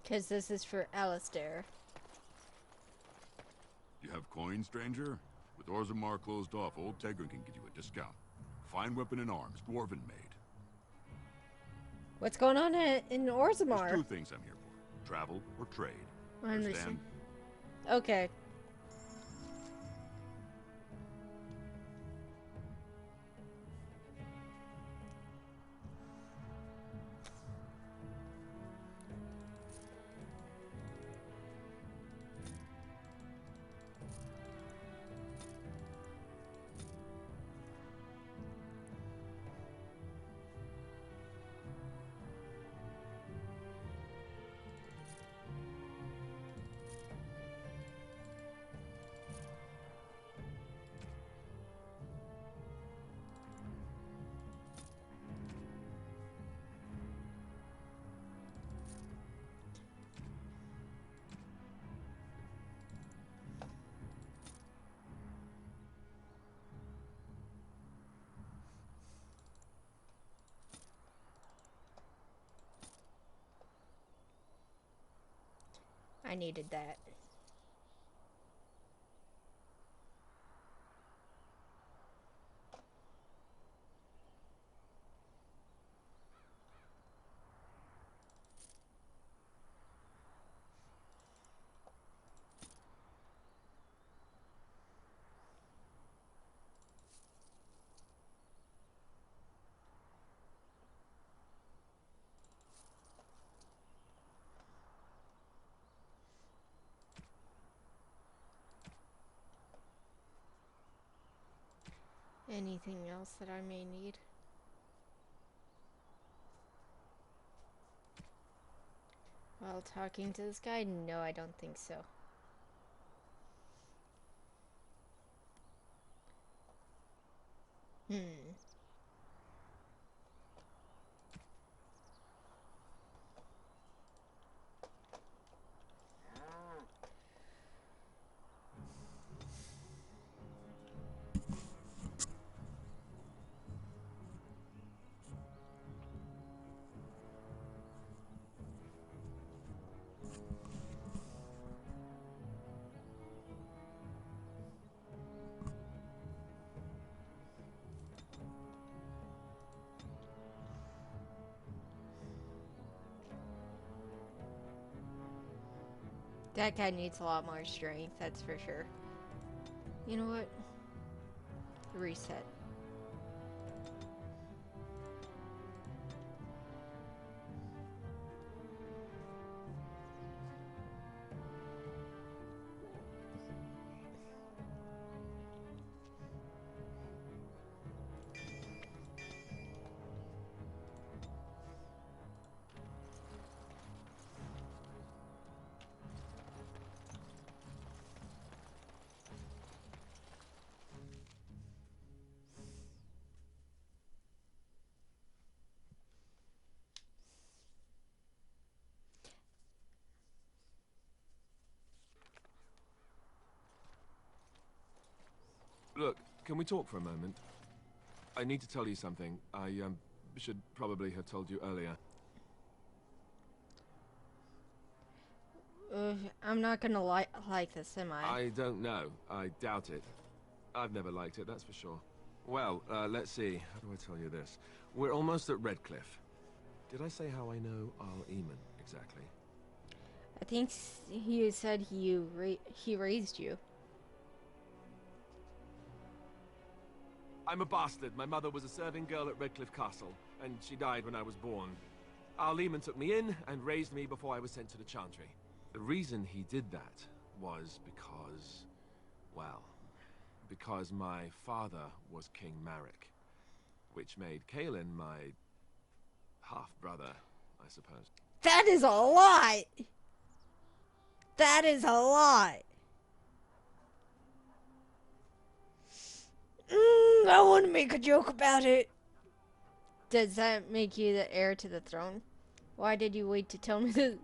Because this is for Alistair. You have coins, stranger? With Orzammar closed off, old Tegrin can give you a discount. Fine weapon and arms, dwarven made. What's going on in Orzammar? There's two things I'm here for. Travel or trade. I Understand? Okay. I needed that. Anything else that I may need? While talking to this guy? No, I don't think so. That guy needs a lot more strength, that's for sure. You know what? Reset. Look, can we talk for a moment? I need to tell you something. I, should probably have told you earlier. I'm not gonna like this, am I? I don't know. I doubt it. I've never liked it, that's for sure. Well, let's see. How do I tell you this? We're almost at Redcliff. Did I say how I know Al Eamon, exactly? I think you said he raised you. I'm a bastard. My mother was a serving girl at Redcliff Castle, and she died when I was born. Al Eamon took me in and raised me before I was sent to the Chantry. The reason he did that was because, well, because my father was King Marek, which made Kaelin my half-brother, I suppose. That is a lot! That is a lot! I want to make a joke about it. Does that make you the heir to the throne? Why did you wait to tell me that?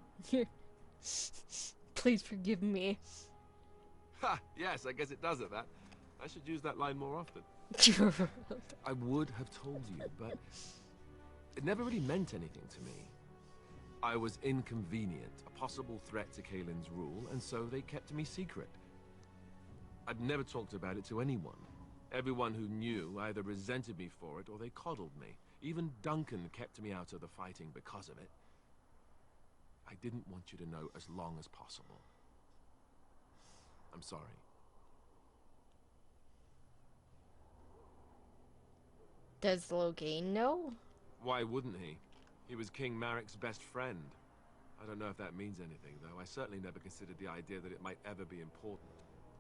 Please forgive me. Ha! Yes, I guess it does at that. I should use that line more often. I would have told you, but it never really meant anything to me. I was inconvenient, a possible threat to Kaelin's rule, and so they kept me secret. I'd never talked about it to anyone. Everyone who knew either resented me for it or they coddled me. Even Duncan kept me out of the fighting because of it. I didn't want you to know as long as possible. I'm sorry. Does Loghain know? Why wouldn't he? He was King Marek's best friend. I don't know if that means anything, though. I certainly never considered the idea that it might ever be important.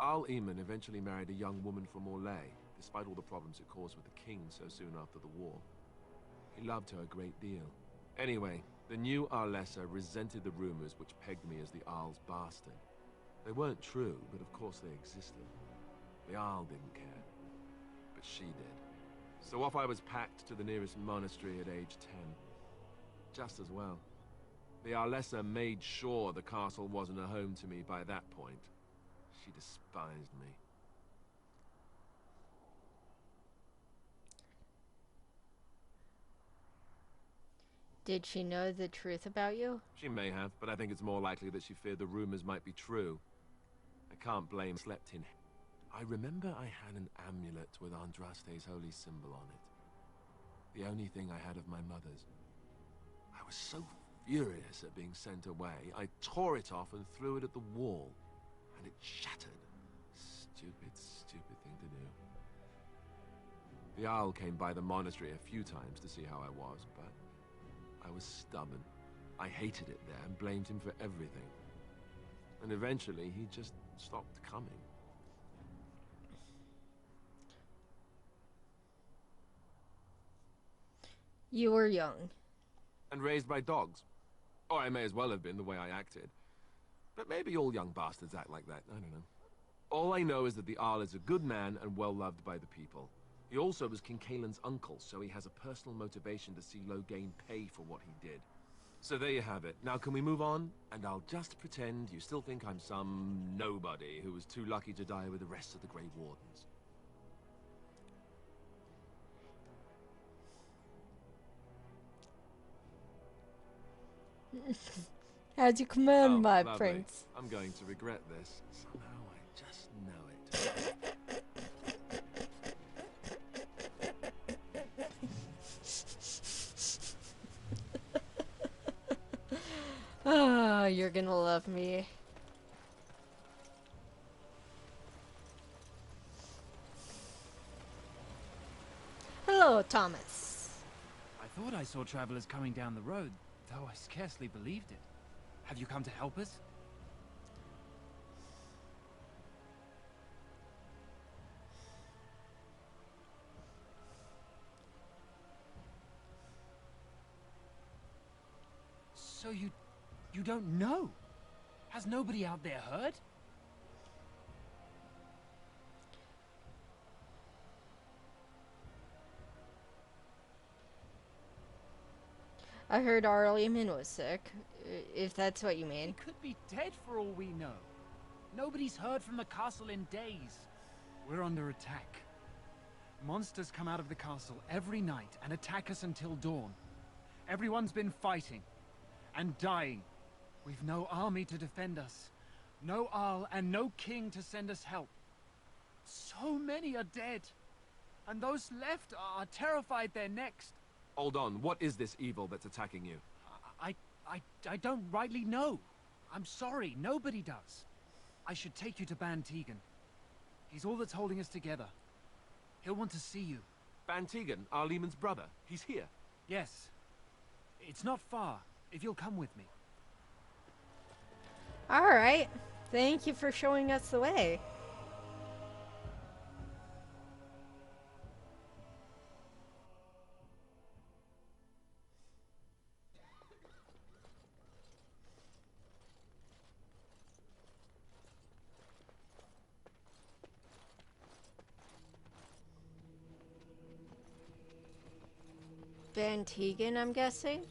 Al Eamon eventually married a young woman from Orlais, despite all the problems it caused with the king so soon after the war. He loved her a great deal. Anyway, the new Arlessa resented the rumors which pegged me as the Arl's bastard. They weren't true, but of course they existed. The Arl didn't care, but she did. So off I was packed to the nearest monastery at age 10. Just as well. The Arlessa made sure the castle wasn't a home to me by that point. She despised me. Did she know the truth about you? She may have, but I think it's more likely that she feared the rumors might be true. I can't blame slept in. I remember I had an amulet with Andraste's holy symbol on it. The only thing I had of my mother's. I was so furious at being sent away, I tore it off and threw it at the wall. And it shattered. Stupid, stupid thing to do. The Owl came by the monastery a few times to see how I was, but I was stubborn. I hated it there and blamed him for everything. And eventually, he just stopped coming. You were young. And raised by dogs. Or I may as well have been, the way I acted. But maybe all young bastards act like that, I don't know. All I know is that the Arl is a good man and well-loved by the people. He also was King Kaelin's uncle, so he has a personal motivation to see Loghain pay for what he did. So there you have it. Now can we move on? And I'll just pretend you still think I'm some nobody who was too lucky to die with the rest of the Grey Wardens. As you command, Oh, my lovely. prince. I'm going to regret this. Somehow I just know it. Ah, you're gonna love me. Hello, Thomas. I thought I saw travelers coming down the road, though I scarcely believed it. Have you come to help us? So you don't know? Has nobody out there heard? I heard Arleman was sick, if that's what you He mean. could be dead for all we know. Nobody's heard from the castle in days. We're under attack. Monsters come out of the castle every night and attack us until dawn. Everyone's been fighting and dying. We've no army to defend us, no Arl and no king to send us help. So many are dead, and those left are terrified they're next. Hold on, what is this evil that's attacking you? I don't rightly know. I'm sorry, nobody does. I should take you to Ban Tegan. He's all that's holding us together. He'll want to see you. Ban Tegan, Arleman's brother. He's here. Yes. It's not far, if you'll come with me. Alright. Thank you for showing us the way. Van Tegan, I'm guessing?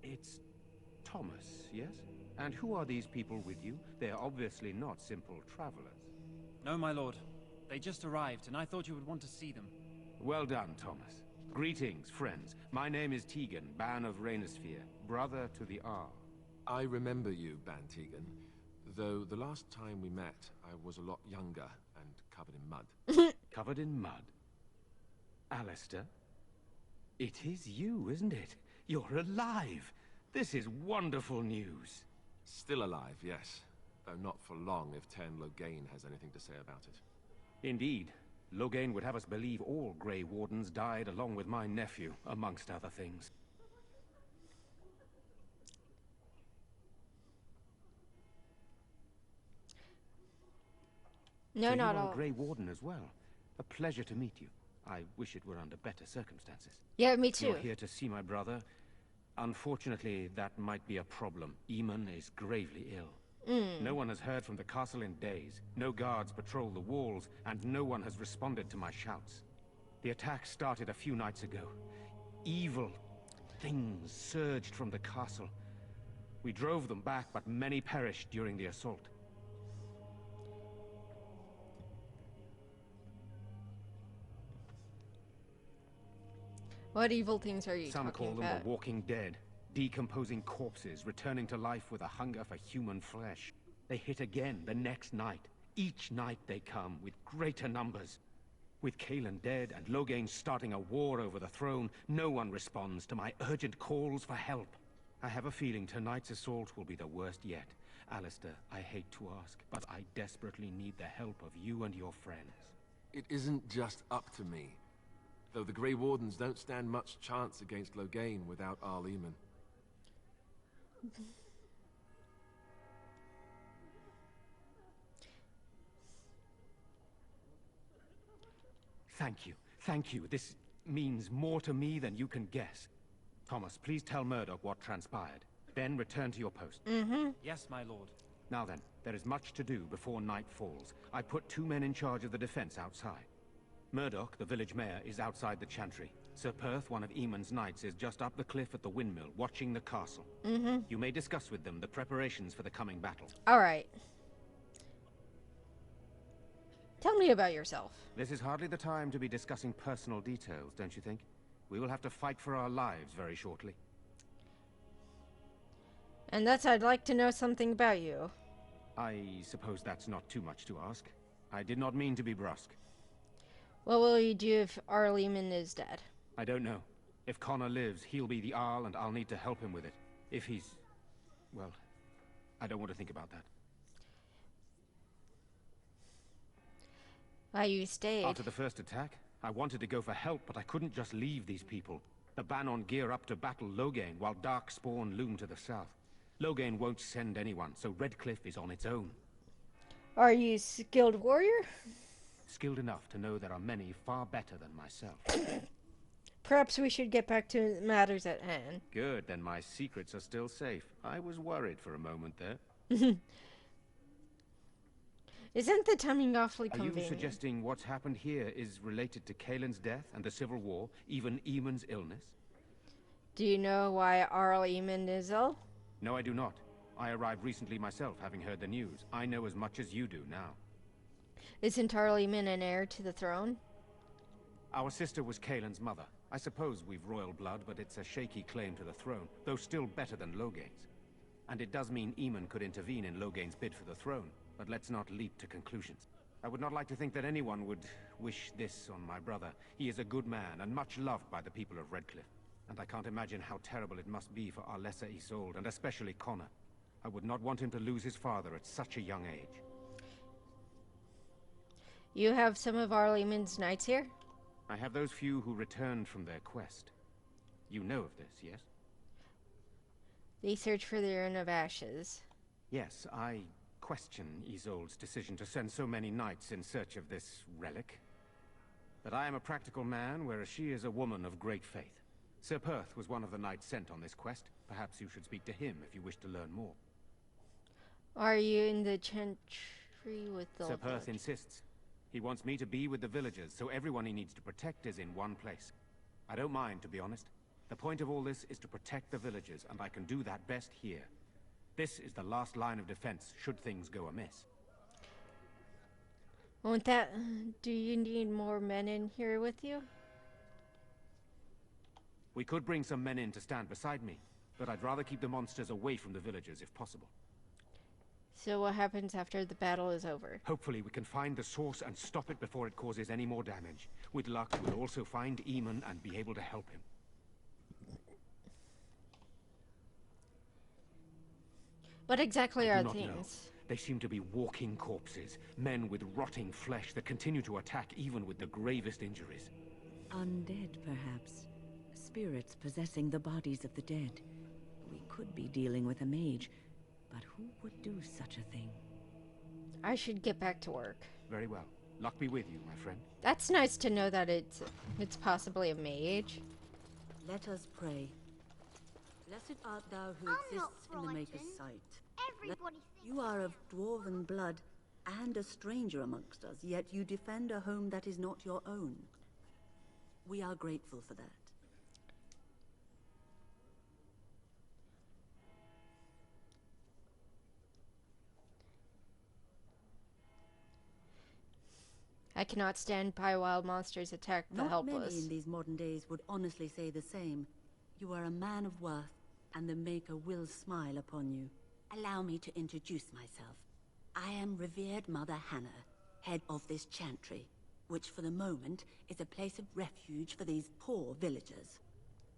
It's Thomas, yes? And who are these people with you? They're obviously not simple travelers. No, my lord. They just arrived, and I thought you would want to see them. Well done, Thomas. Greetings, friends. My name is Tegan, Ban of Rainisfere, brother to the Arl. I remember you, Bantegan. Though the last time we met, I was a lot younger and covered in mud. Covered in mud? Alistair? It is you, isn't it? You're alive! This is wonderful news. Still alive, yes. Though not for long if Ten Loghain has anything to say about it. Indeed. Loghain would have us believe all Grey Wardens died along with my nephew, amongst other things. No, So not you are all. a Grey Warden as well. A pleasure to meet you. I wish it were under better circumstances. Yeah, me too. You're here to see my brother. Unfortunately, that might be a problem. Eamon is gravely ill. No one has heard from the castle in days. No guards patrol the walls, and no one has responded to my shouts. The attack started a few nights ago. Evil things surged from the castle. We drove them back, but many perished during the assault. What evil things are you Some call talking them about? the walking dead, decomposing corpses, returning to life with a hunger for human flesh. They hit again the next night. Each night they come, with greater numbers. With Cailan dead and Loghain starting a war over the throne, no one responds to my urgent calls for help. I have a feeling tonight's assault will be the worst yet. Alistair, I hate to ask, but I desperately need the help of you and your friends. It isn't just up to me. Though the Grey Wardens don't stand much chance against Loghain without Arl Eamon. Thank you. Thank you. This means more to me than you can guess. Thomas, please tell Murdoch what transpired. Then return to your post. Yes, my lord. Now then, there is much to do before night falls. I put 2 men in charge of the defense outside. Murdoch, the village mayor, is outside the chantry. Sir Perth, one of Eamon's knights, is just up the cliff at the windmill, watching the castle. You may discuss with them the preparations for the coming battle. Alright. Tell me about yourself. This is hardly the time to be discussing personal details, don't you think? We will have to fight for our lives very shortly. And thus I'd like to know something about you. I suppose that's not too much to ask. I did not mean to be brusque. What will you do if Arl Eamon is dead? I don't know. If Connor lives, he'll be the Arl, and I'll need to help him with it. If he's... well, I don't want to think about that. Why you stayed? After the first attack, I wanted to go for help, but I couldn't just leave these people. The Bannon gear up to battle Loghain, while Darkspawn loom to the south. Loghain won't send anyone, so Redcliff is on its own. Are you skilled warrior? Skilled enough to know there are many far better than myself. Perhaps we should get back to matters at hand. Good, then my secrets are still safe. I was worried for a moment there. Isn't the timing awfully Are you convenient? suggesting what's happened here is related to Cailan's death and the Civil War, even Eamon's illness? Do you know why Arl Eamon is ill? No, I do not. I arrived recently myself, having heard the news. I know as much as you do now. Isn't Arl Eamon an heir to the throne? Our sister was Cailan's mother. I suppose we've royal blood, but it's a shaky claim to the throne, though still better than Loghain's. And it does mean Eamon could intervene in Loghain's bid for the throne, but let's not leap to conclusions. I would not like to think that anyone would wish this on my brother. He is a good man, and much loved by the people of Redcliff. And I can't imagine how terrible it must be for our lesser Isolde, and especially Connor. I would not want him to lose his father at such a young age. You have some of Arl Eamon's knights here? I have those few who returned from their quest. You know of this, yes? They search for the Urn of Ashes. Yes, I question Isolde's decision to send so many knights in search of this relic. But I am a practical man, whereas she is a woman of great faith. Sir Perth was one of the knights sent on this quest. Perhaps you should speak to him if you wish to learn more. Are you in the chantry with the Sir Perth village? insists. He wants me to be with the villagers, so everyone he needs to protect is in one place. I don't mind, to be honest. The point of all this is to protect the villagers, and I can do that best here. This is the last line of defense, should things go amiss. Won't that... Do you need more men in here with you? We could bring some men in to stand beside me. But I'd rather keep the monsters away from the villagers if possible. So what happens after the battle is over? Hopefully we can find the source and stop it before it causes any more damage. With luck, we'll also find Eamon and be able to help him. What exactly I are do not know. things? They seem to be walking corpses, men with rotting flesh that continue to attack even with the gravest injuries. Undead, perhaps. Spirits possessing the bodies of the dead. We could be dealing with a mage, but who would do such a thing? I should get back to work. Very well. Luck be with you, my friend. That's nice to know that it's possibly a mage. Let us pray. Blessed art thou who I'm not exists in the Maker's frightened. sight. Everybody thinks You are of dwarven blood and a stranger amongst us, yet you defend a home that is not your own. We are grateful for that. I cannot stand by while monsters attack the Not helpless. many in these modern days would honestly say the same. You are a man of worth, and the Maker will smile upon you. Allow me to introduce myself. I am revered Mother Hannah, head of this chantry, which for the moment is a place of refuge for these poor villagers.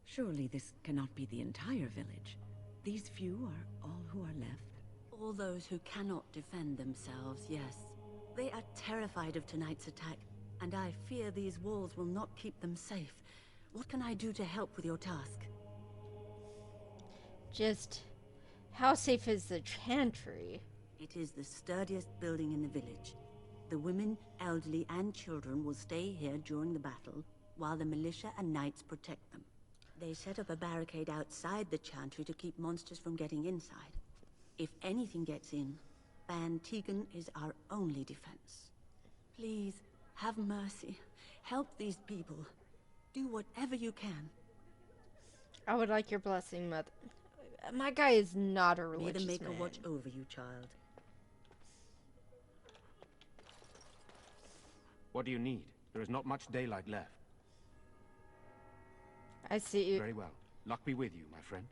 Surely this cannot be the entire village. These few are all who are left? All those who cannot defend themselves, yes. They are terrified of tonight's attack, and I fear these walls will not keep them safe. What can I do to help with your task? Just, how safe is the chantry? It is the sturdiest building in the village. The women, elderly, and children will stay here during the battle, while the militia and knights protect them. They set up a barricade outside the chantry to keep monsters from getting inside. If anything gets in, Ban Tegan is our only defense. Please, have mercy. Help these people. Do whatever you can. I would like your blessing, Mother. My guy is not a May religious the Maker man. watch over you, child. What do you need? There is not much daylight left. I see you, Very well. Luck be with you, my friend.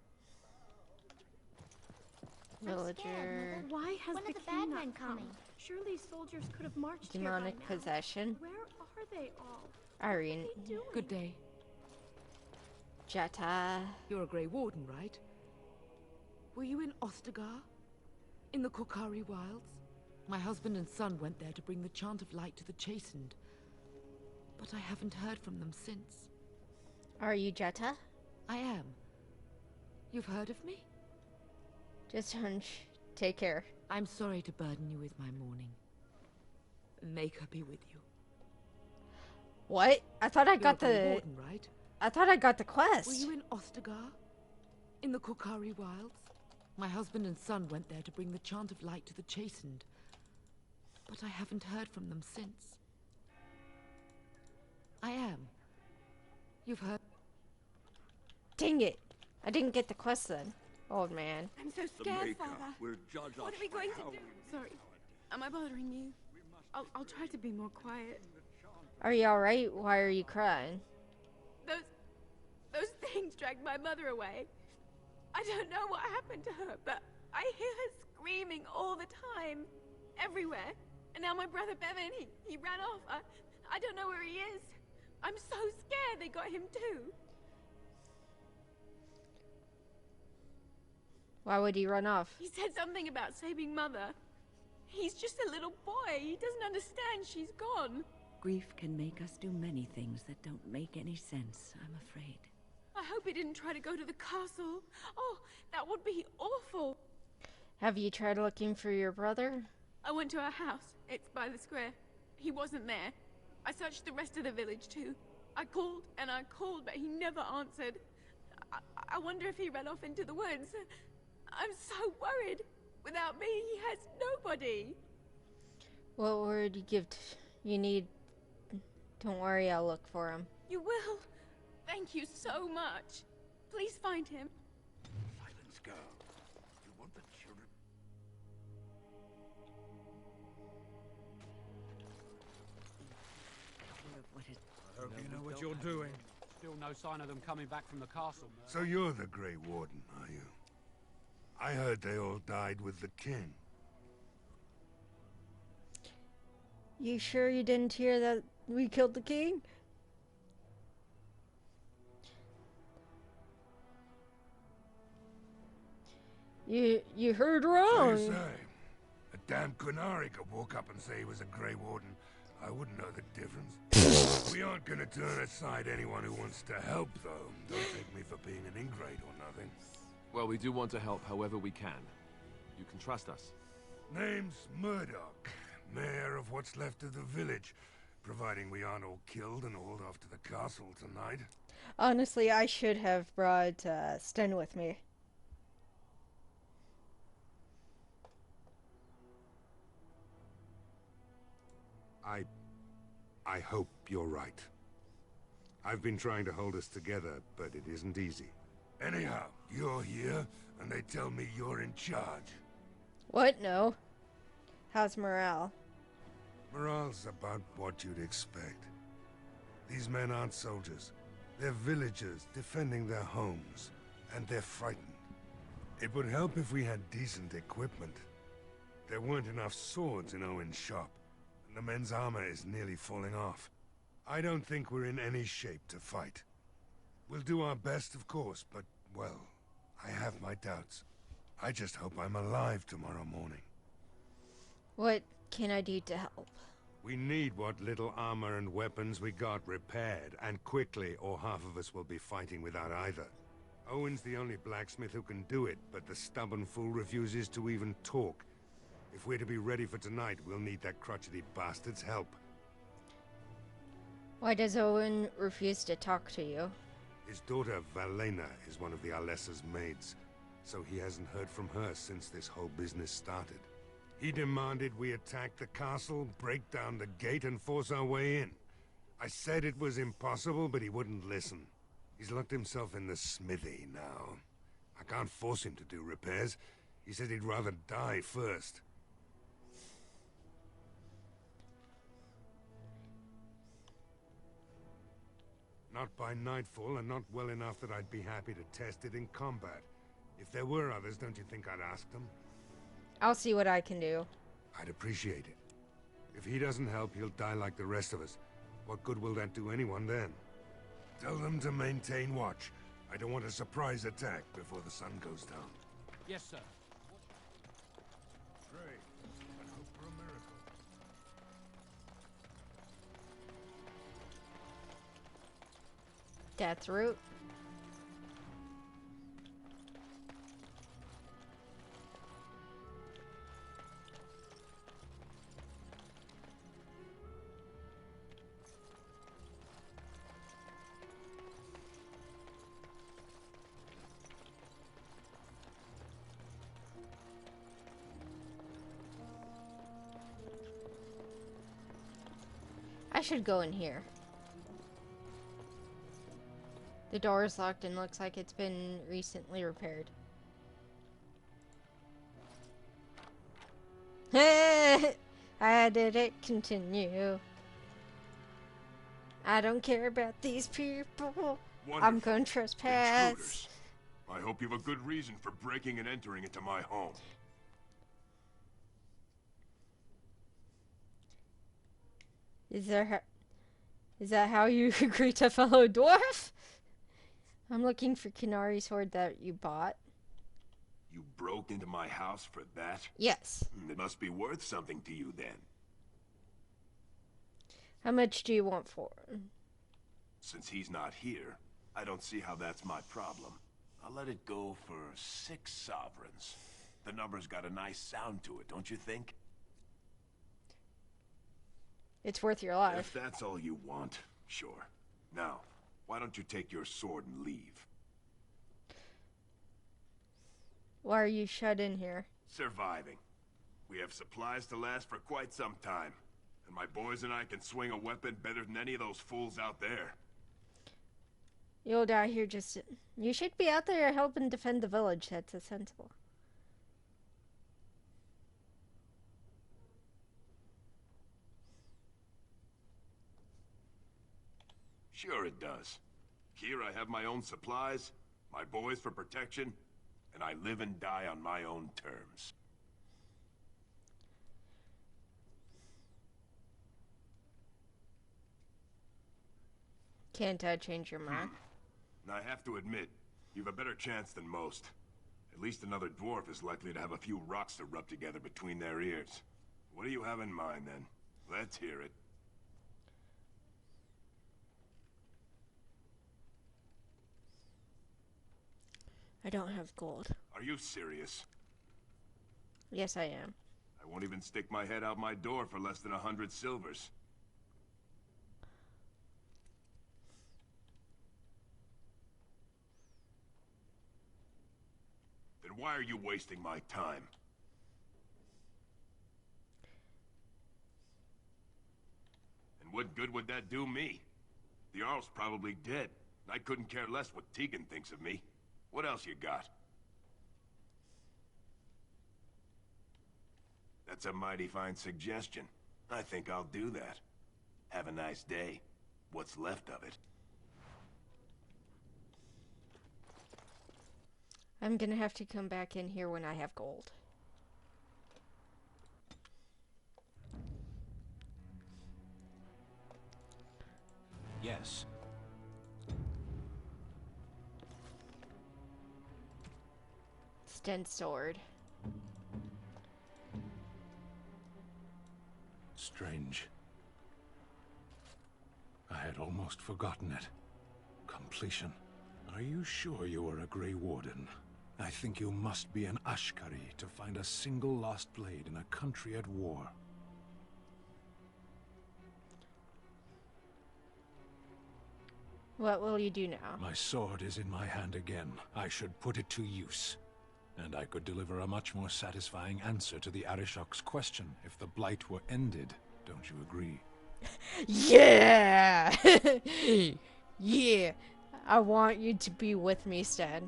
villager. Why has When the are the king bad not men come? coming? Surely soldiers could have marched Demonic here by now. possession. Where are they all? Irene. What are they doing? Good day. Jetta. You're a Grey Warden, right? Were you in Ostagar? In the Korkari Wilds? My husband and son went there to bring the chant of light to the chastened. But I haven't heard from them since. Are you Jetta? I am. You've heard of me? Just hunch. Take care. I'm sorry to burden you with my mourning. The Maker be with you. What? I thought I You're got a Grey the. Warden, right? I thought I got the quest. Were you in Ostagar? In the Korkari Wilds? My husband and son went there to bring the chant of light to the chastened. But I haven't heard from them since. I am. You've heard... Dang it! I didn't get the quest then. Old man. I'm so The scared, Maker Father. will judge What us are we going for to how do? we Sorry. Am I bothering you? I'll try to be more quiet. Are you alright? Why are you crying? Those things dragged my mother away. I don't know what happened to her, but I hear her screaming all the time. Everywhere. And now my brother Bevan, he ran off. I don't know where he is. I'm so scared they got him too. Why would he run off? He said something about saving Mother. He's just a little boy. He doesn't understand she's gone. Grief can make us do many things that don't make any sense, I'm afraid. I hope he didn't try to go to the castle. Oh, that would be awful. Have you tried looking for your brother? I went to our house. It's by the square. He wasn't there. I searched the rest of the village too. I called and I called, but he never answered. I wonder if he ran off into the woods. I'm so worried. Without me, he has nobody. What word you need? Don't worry, I'll look for him. You will? Thank you so much. Please find him. Silence, girl. You want the children? What is... I hope you know what you're doing. Still no sign of them coming back from the castle. So you're the Grey Warden, are you? I heard they all died with the king. You sure you didn't hear that we killed the king? You heard So wrong. you say. A damn Qunari could walk up and say he was a Grey Warden. I wouldn't know the difference. We aren't gonna turn aside anyone who wants to help, though. Don't take me for being an ingrate or nothing. Well, we do want to help however we can. You can trust us. Name's Murdoch, mayor of what's left of the village, providing we aren't all killed and hauled off to the castle tonight. Honestly, I should have brought Sten with me. I hope you're right. I've been trying to hold us together, but it isn't easy. Anyhow, you're here, and they tell me you're in charge. What? No. How's morale? Morale's about what you'd expect. These men aren't soldiers. They're villagers defending their homes, and they're frightened. It would help if we had decent equipment. There weren't enough swords in Owen's shop, and the men's armor is nearly falling off. I don't think we're in any shape to fight. We'll do our best, of course, but, well, I have my doubts. I just hope I'm alive tomorrow morning. What can I do to help? We need what little armor and weapons we got repaired, and quickly, or half of us will be fighting without either. Owen's the only blacksmith who can do it, but the stubborn fool refuses to even talk. If we're to be ready for tonight, we'll need that crotchety bastard's help. Why does Owen refuse to talk to you? His daughter, Valena, is one of the Alessa's maids, so he hasn't heard from her since this whole business started. He demanded we attack the castle, break down the gate, and force our way in. I said it was impossible, but he wouldn't listen. He's locked himself in the smithy now. I can't force him to do repairs. He said he'd rather die first. Not by nightfall, and not well enough that I'd be happy to test it in combat. If there were others, don't you think I'd ask them? I'll see what I can do. I'd appreciate it. If he doesn't help, he'll die like the rest of us. What good will that do anyone then? Tell them to maintain watch. I don't want a surprise attack before the sun goes down. Yes, sir. Great. I hope for a miracle. Death route. I should go in here. The door is locked and looks like it's been recently repaired. How did it continue? I don't care about these people. Wonderful. I'm going to trespass. Intruders. I hope you have a good reason for breaking and entering into my home. Is that how you greet a fellow dwarf? I'm looking for Qunari's sword that you bought. You broke into my house for that? Yes. It must be worth something to you then. How much do you want for it? Since he's not here, I don't see how that's my problem. I'll let it go for 6 sovereigns. The number's got a nice sound to it, don't you think? It's worth your life. If that's all you want, sure. Now, why don't you take your sword and leave? Why are you shut in here? Surviving. We have supplies to last for quite some time. And my boys and I can swing a weapon better than any of those fools out there. You'll die here just... You should be out there helping defend the village. That's sensible. Sure it does. Here I have my own supplies, my boys for protection, and I live and die on my own terms. Can't I change your mind? I have to admit, you've a better chance than most. At least another dwarf is likely to have a few rocks to rub together between their ears. What do you have in mind, then? Let's hear it. I don't have gold. Are you serious? Yes, I am. I won't even stick my head out my door for less than 100 silvers. Then why are you wasting my time? And what good would that do me? The Jarl's probably dead. I couldn't care less what Tegan thinks of me. What else you got? That's a mighty fine suggestion. I think I'll do that. Have a nice day. What's left of it. I'm gonna have to come back in here when I have gold. Yes. Sten sword. Strange. I had almost forgotten it. Completion. Are you sure you are a Grey Warden? I think you must be an Ashkari to find a single lost blade in a country at war. What will you do now? My sword is in my hand again. I should put it to use. And I could deliver a much more satisfying answer to the Arishok's question if the Blight were ended. Don't you agree? Yeah! Yeah! I want you to be with me, Stan.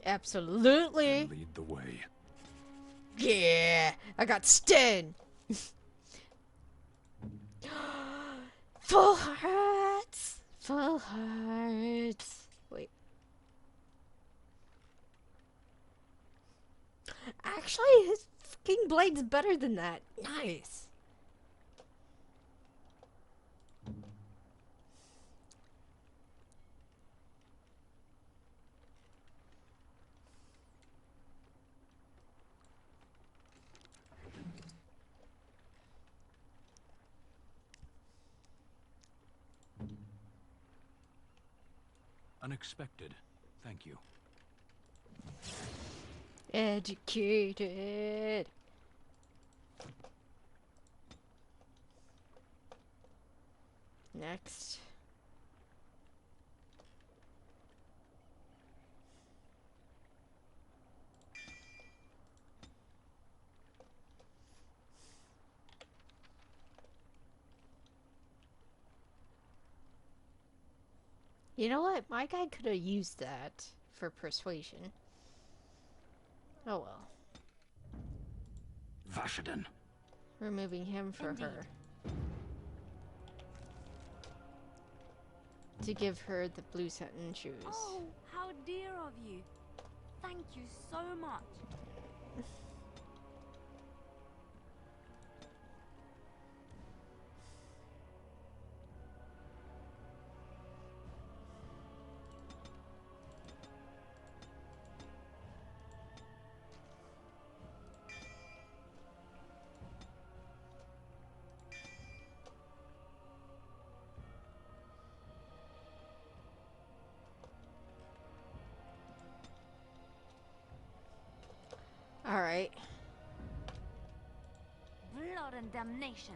Absolutely! Then lead the way. Yeah! I got Stan! Full hearts! Full hearts! Wait. Actually, his fucking blade's better than that. Nice. Unexpected. Thank you. Educated. Next. You know what? My guy could have used that for persuasion. Oh well. Vashaden. Removing him for her. To give her the blue satin shoes. Oh, how dear of you. Thank you so much. Alright. Blood and damnation.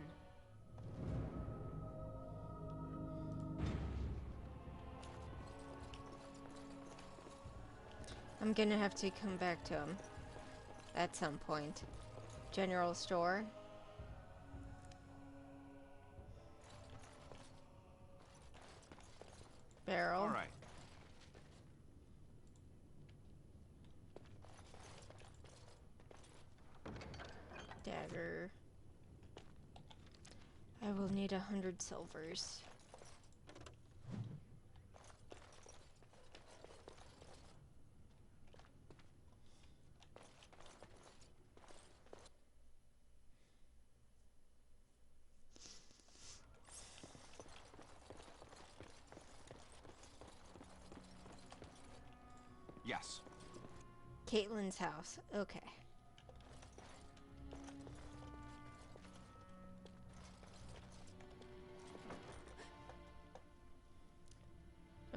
I'm gonna have to come back to him at some point. General store. Barrel. All right. Dagger. I will need 100 silvers. Yes. Caitlin's house. Okay.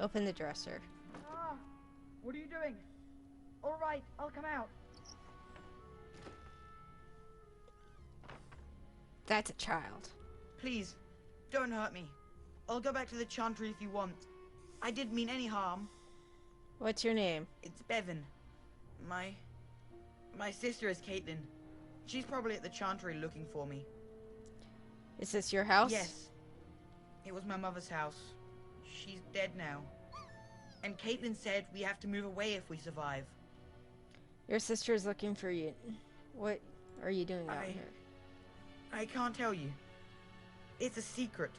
Open the dresser. Ah, what are you doing? All right, I'll come out. That's a child. Please, don't hurt me. I'll go back to the Chantry if you want. I didn't mean any harm. What's your name? It's Bevan. My sister is Caitlin. She's probably at the Chantry looking for me. Is this your house? Yes. It was my mother's house. She's dead now. And Caitlin said we have to move away if we survive. Your sister is looking for you. What are you doing out here? I can't tell you. It's a secret.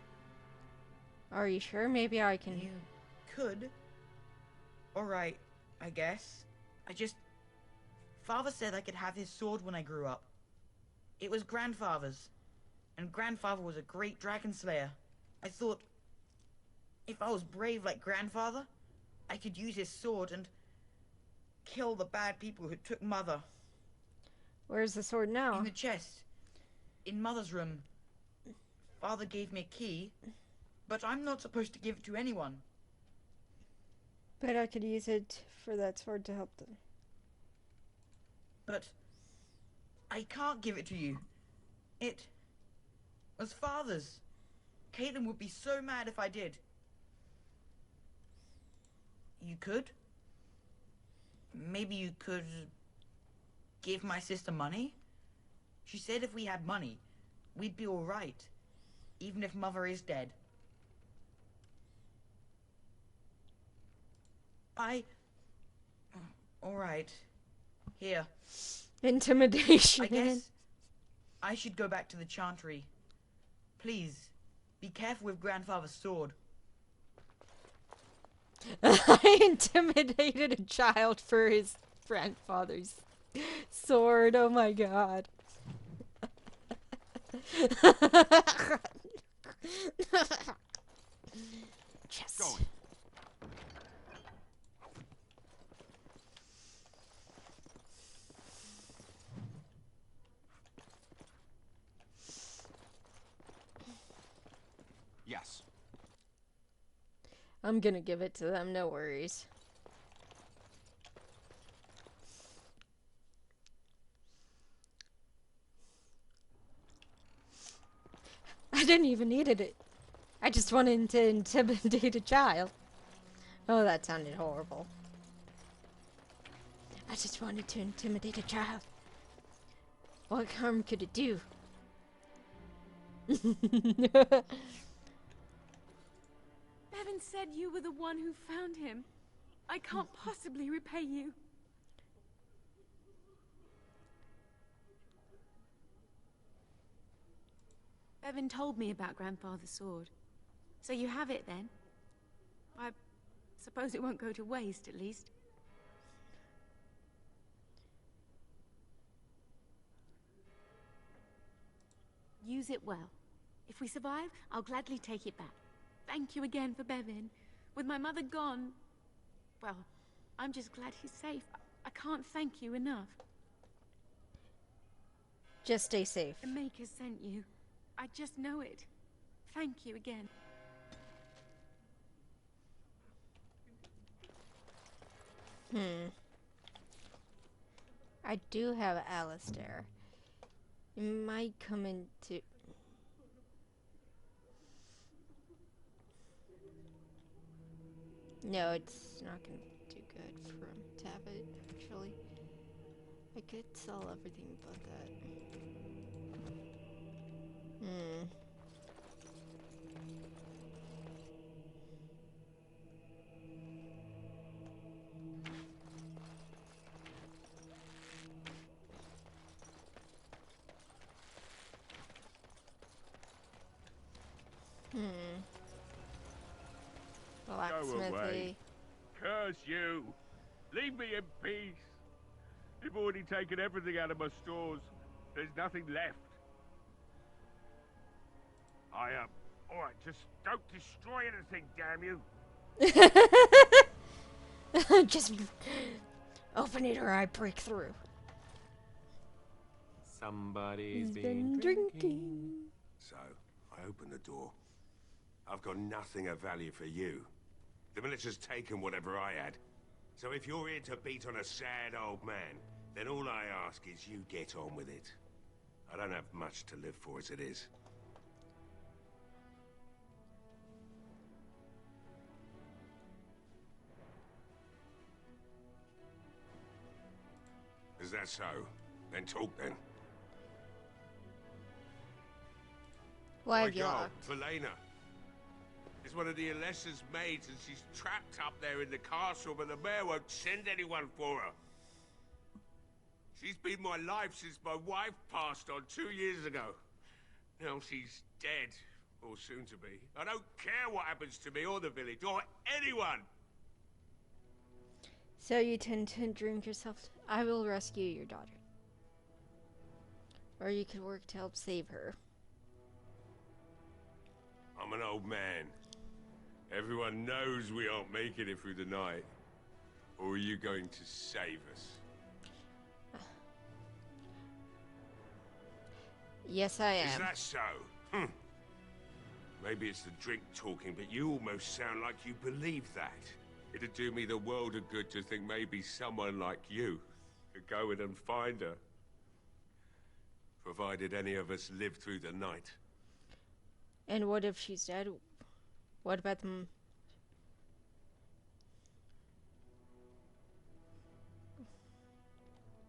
Are you sure? Maybe I can... You could. Alright, I guess. Father said I could have his sword when I grew up. It was Grandfather's. And Grandfather was a great dragon slayer. I thought, if I was brave like Grandfather, I could use his sword and kill the bad people who took Mother. Where's the sword now? In the chest. In Mother's room. Father gave me a key, but I'm not supposed to give it to anyone. But I could use it for that sword to help them. But I can't give it to you. It was Father's. Caitlin would be so mad if I did. You could? Maybe you could give my sister money? She said if we had money, we'd be all right, even if Mother is dead. All right. Here. Intimidation. I guess I should go back to the Chantry. Please, be careful with Grandfather's sword. I intimidated a child for his grandfather's sword. Oh my god. Yes. Going. Yes. I'm gonna give it to them, no worries. I didn't even need it. I just wanted to intimidate a child. Oh, that sounded horrible. I just wanted to intimidate a child. What harm could it do? Bevan said you were the one who found him. I can't possibly repay you. Bevan told me about Grandfather's sword. So you have it then? I suppose it won't go to waste, at least. Use it well. If we survive, I'll gladly take it back. Thank you again for Bevan. With my mother gone, well, I'm just glad he's safe. I can't thank you enough. Just stay safe. The Maker sent you. I just know it. Thank you again. I do have Alistair. It might come into... No, it's not gonna do good for him to have it, actually. I could sell everything but that. Hmm. Go away. Blacksmithy. Curse you. Leave me in peace. You've already taken everything out of my stores. There's nothing left. Alright, just don't destroy anything, damn you. Just open it or I break through. Somebody's He's been drinking. So, I opened the door. I've got nothing of value for you. The military's taken whatever I had. So if you're here to beat on a sad old man, then all I ask is you get on with it. I don't have much to live for as it is. Is that so? Then talk then. Why My have you girl, locked? Velena. Is one of the Alessa's maids, and she's trapped up there in the castle, but the mayor won't send anyone for her. She's been my life since my wife passed on 2 years ago. Now she's dead, or soon to be. I don't care what happens to me or the village, or anyone! So you tend to drink yourself. I will rescue your daughter. Or you could work to help save her. I'm an old man. Everyone knows we aren't making it through the night. Or are you going to save us? Yes, I am. Is that so? Hm. Maybe it's the drink talking, but you almost sound like you believe that. It'd do me the world of good to think maybe someone like you could go in and find her. Provided any of us live through the night. And what if she's dead? What about them?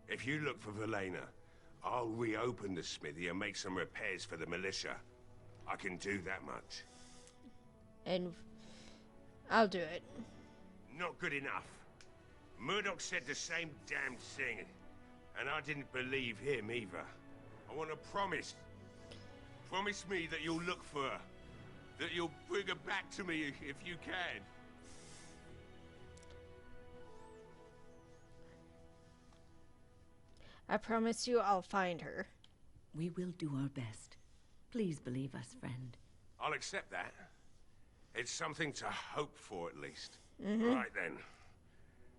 If you look for Velena, I'll reopen the smithy and make some repairs for the militia. I can do that much. And I'll do it. Not good enough. Murdoch said the same damn thing, and I didn't believe him either. I want to promise. Promise me that you'll look for her. That you'll bring her back to me if you can. I promise you I'll find her. We will do our best. Please believe us, friend. I'll accept that. It's something to hope for, at least. Mm-hmm. Right then.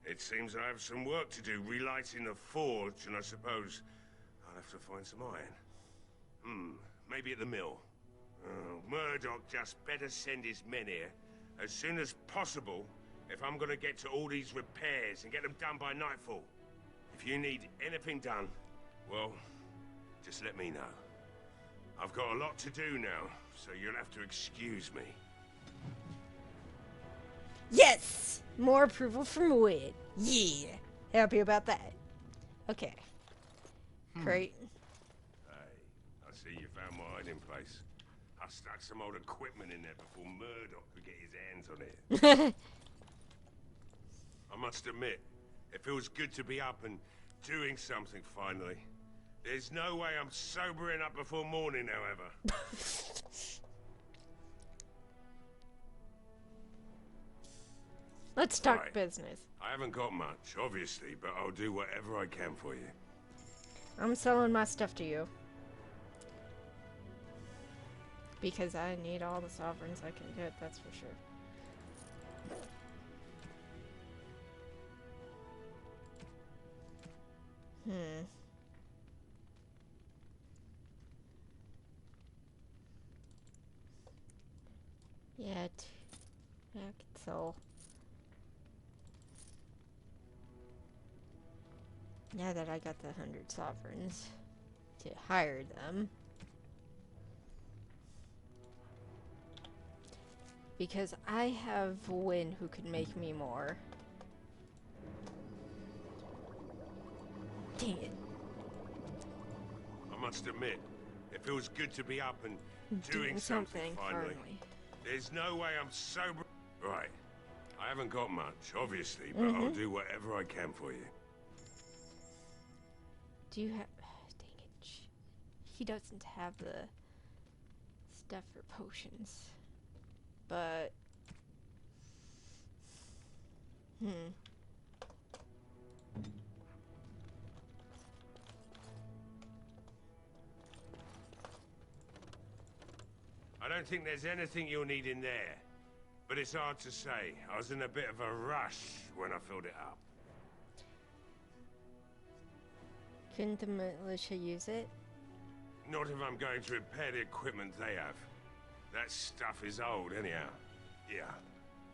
It seems I have some work to do relighting the forge, and I suppose I'll have to find some iron. Maybe at the mill. Murdoch just better send his men here as soon as possible if I'm gonna get to all these repairs and get them done by nightfall. If you need anything done, well, just let me know. I've got a lot to do now, so you'll have to excuse me. Yes! More approval from Wid. Yeah! Happy about that. Okay. Great. Hey, I see you found my hiding place. I stuck some old equipment in there before Murdoch could get his hands on it. I must admit, it feels good to be up and doing something finally. There's no way I'm sobering up before morning, however. Let's talk Right. business. I haven't got much, obviously, but I'll do whatever I can for you. I'm selling my stuff to you. Because I need all the sovereigns I can get, that's for sure. Yeah, I could sell. Now that I got the 100 sovereigns to hire them. Because I have Win who could make me more. Dang it. I must admit, it feels good to be up and doing something finally. There's no way I'm sober. Right. I haven't got much, obviously, but I'll do whatever I can for you. Do you have... dang it. He doesn't have the stuff for potions. but... I don't think there's anything you'll need in there. But it's hard to say. I was in a bit of a rush when I filled it up. Couldn't the militia use it? Not if I'm going to repair the equipment they have. That stuff is old, anyhow. Yeah,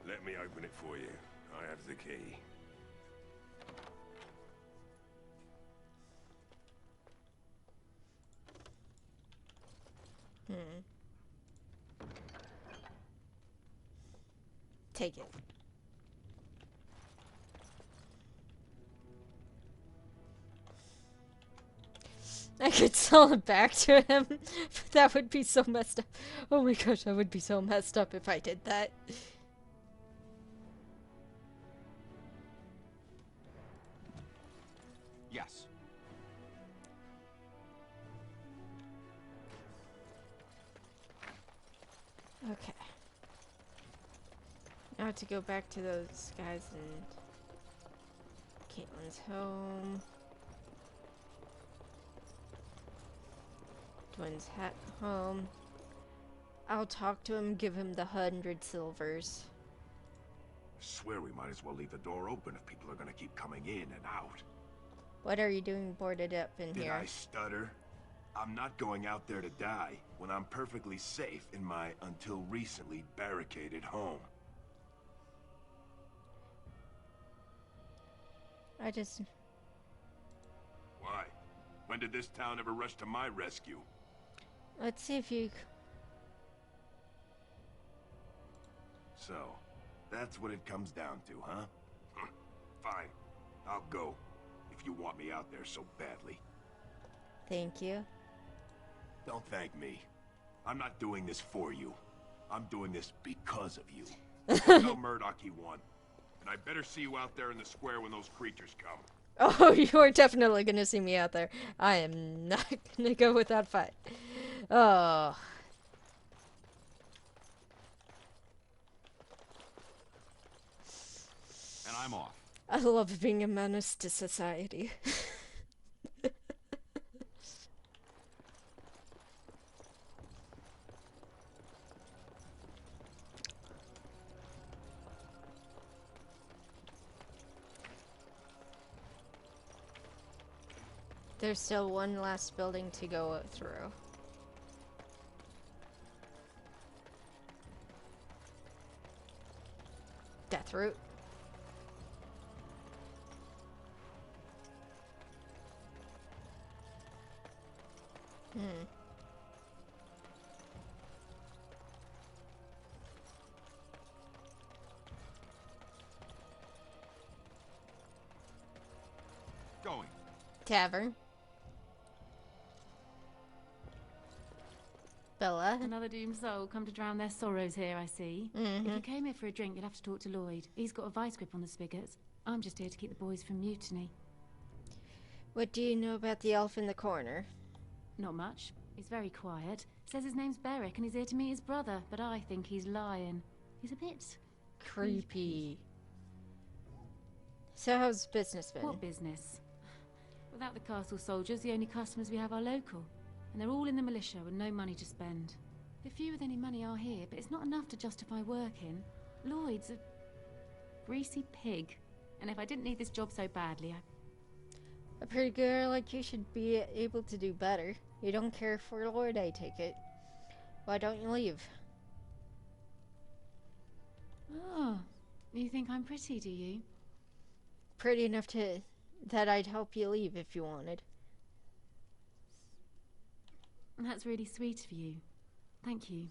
let me open it for you. I have the key. Take it. I could sell it back to him, but that would be so messed up. Oh my gosh, I would be so messed up if I did that. Yes. Okay. Now to go back to those guys and Caitlin's home. Dwayne's home. I'll talk to him, give him the 100 silvers. I swear we might as well leave the door open if people are gonna keep coming in and out. What are you doing boarded up in Did here? I stutter? I'm not going out there to die when I'm perfectly safe in my until recently barricaded home. I just... Why? When did this town ever rush to my rescue? Let's see if you... So, that's what it comes down to, huh? Fine. I'll go. If you want me out there so badly. Thank you. Don't thank me. I'm not doing this for you. I'm doing this because of you. Tell Murdoch he won. And I better see you out there in the square when those creatures come. Oh, you're definitely gonna see me out there. I am not gonna go with that fight. Oh. And I'm off. I love being a menace to society. There's still one last building to go through. Deathroot. Going. Tavern. Bella. Another doomed soul come to drown their sorrows here, I see. If you came here for a drink, you'll have to talk to Lloyd. He's got a vice grip on the spigots. I'm just here to keep the boys from mutiny. What do you know about the elf in the corner? Not much. He's very quiet. Says his name's Beric and he's here to meet his brother, but I think he's lying. He's a bit... creepy. So how's business been? What business? Without the castle soldiers, the only customers we have are local. And they're all in the militia with no money to spend. The few with any money are here, but it's not enough to justify working. Lloyd's a greasy pig. And if I didn't need this job so badly, A pretty girl like you should be able to do better. You don't care for Lloyd, I take it. Why don't you leave? Oh, you think I'm pretty, do you? Pretty enough to that I'd help you leave if you wanted. That's really sweet of you. Thank you.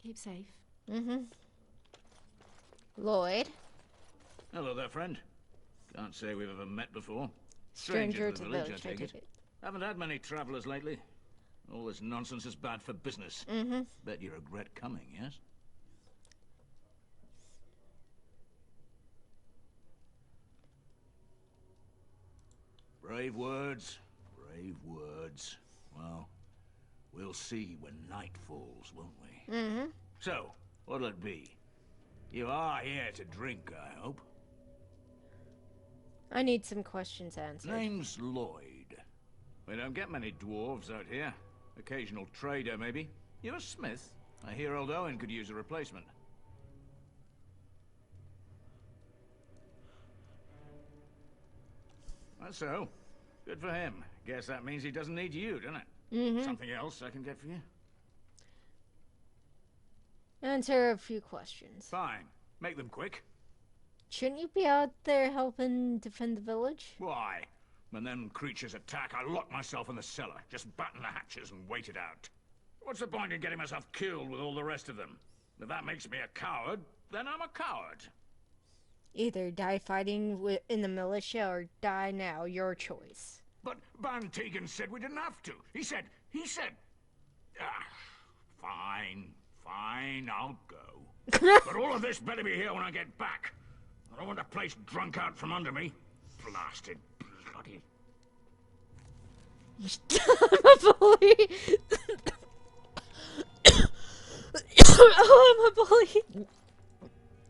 Keep safe. Lloyd? Hello there, friend. Can't say we've ever met before. Stranger to the village, I take it. Haven't had many travelers lately. All this nonsense is bad for business. Bet you regret coming, yes? Brave words. Brave words. Well, We'll see when night falls, won't we? Mm-hmm. So, what'll it be? You are here to drink, I hope. I need some questions answered. Name's Lloyd. We don't get many dwarves out here. Occasional trader, maybe. You're a smith. I hear old Owen could use a replacement. That's so. Good for him. Guess that means he doesn't need you, doesn't it? Mm-hmm. Something else I can get for you? Answer a few questions. Fine. Make them quick. Shouldn't you be out there helping defend the village? Why? When them creatures attack, I lock myself in the cellar. Just batten the hatches and wait it out. What's the point in getting myself killed with all the rest of them? If that makes me a coward, then I'm a coward. Either die fighting in the militia or die now. Your choice. But Van Tegan said we didn't have to. He said... Fine, I'll go. But all of this better be here when I get back. I don't want the place drunk out from under me. Blasted bloody... I'm a bully. Oh, I'm a bully.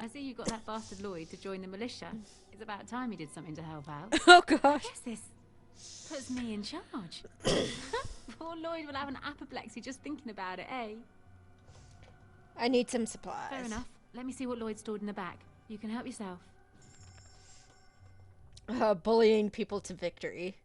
I see you got that bastard Lloyd to join the militia. It's about time he did something to help out. Oh gosh. I guess this puts me in charge. Poor Lloyd will have an apoplexy just thinking about it, eh? I need some supplies. Fair enough. Let me see what Lloyd stored in the back. You can help yourself. Bullying people to victory.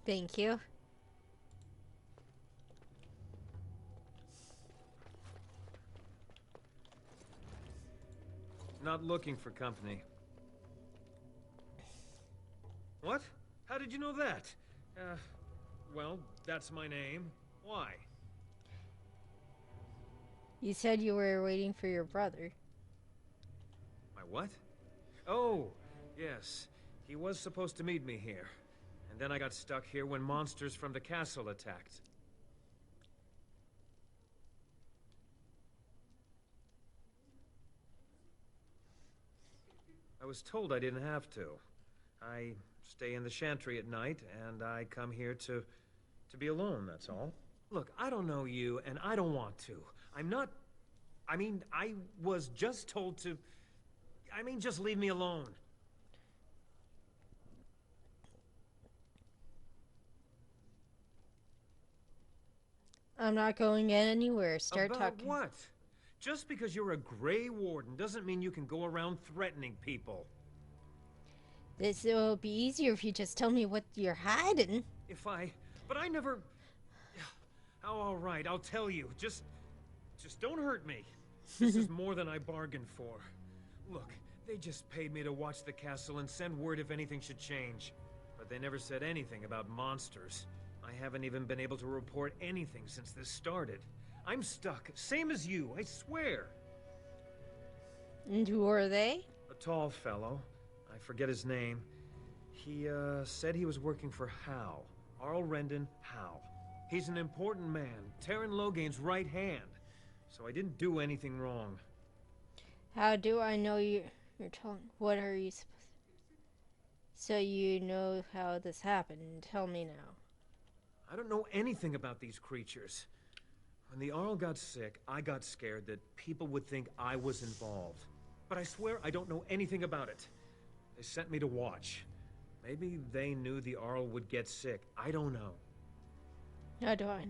Thank you. Not looking for company. What? How did you know that? Well, that's my name. Why? You said you were waiting for your brother. My what? Oh, yes. He was supposed to meet me here. And then I got stuck here when monsters from the castle attacked. I was told I didn't have to. I stay in the chantry at night, and I come here to be alone, that's all. Look, I don't know you, and I don't want to. I'm not... I mean, I was just told to... I mean, just leave me alone. I'm not going anywhere. Start About talking. What? Just because you're a Grey Warden doesn't mean you can go around threatening people. This will be easier if you just tell me what you're hiding. But I never... Oh, all right, I'll tell you. Just don't hurt me. This is more than I bargained for. Look, they just paid me to watch the castle and send word if anything should change. But they never said anything about monsters. I haven't even been able to report anything since this started. I'm stuck, same as you, I swear. And who are they? A tall fellow. I forget his name. He, said he was working for Hal. Arl Rendon Hal. He's an important man, Terran Logain's right hand. So I didn't do anything wrong. How do I know you're telling? What are you supposed to... So you know how this happened. Tell me now. I don't know anything about these creatures. When the Arl got sick, I got scared that people would think I was involved. But I swear I don't know anything about it. They sent me to watch. Maybe they knew the Arl would get sick. I don't know. How do I?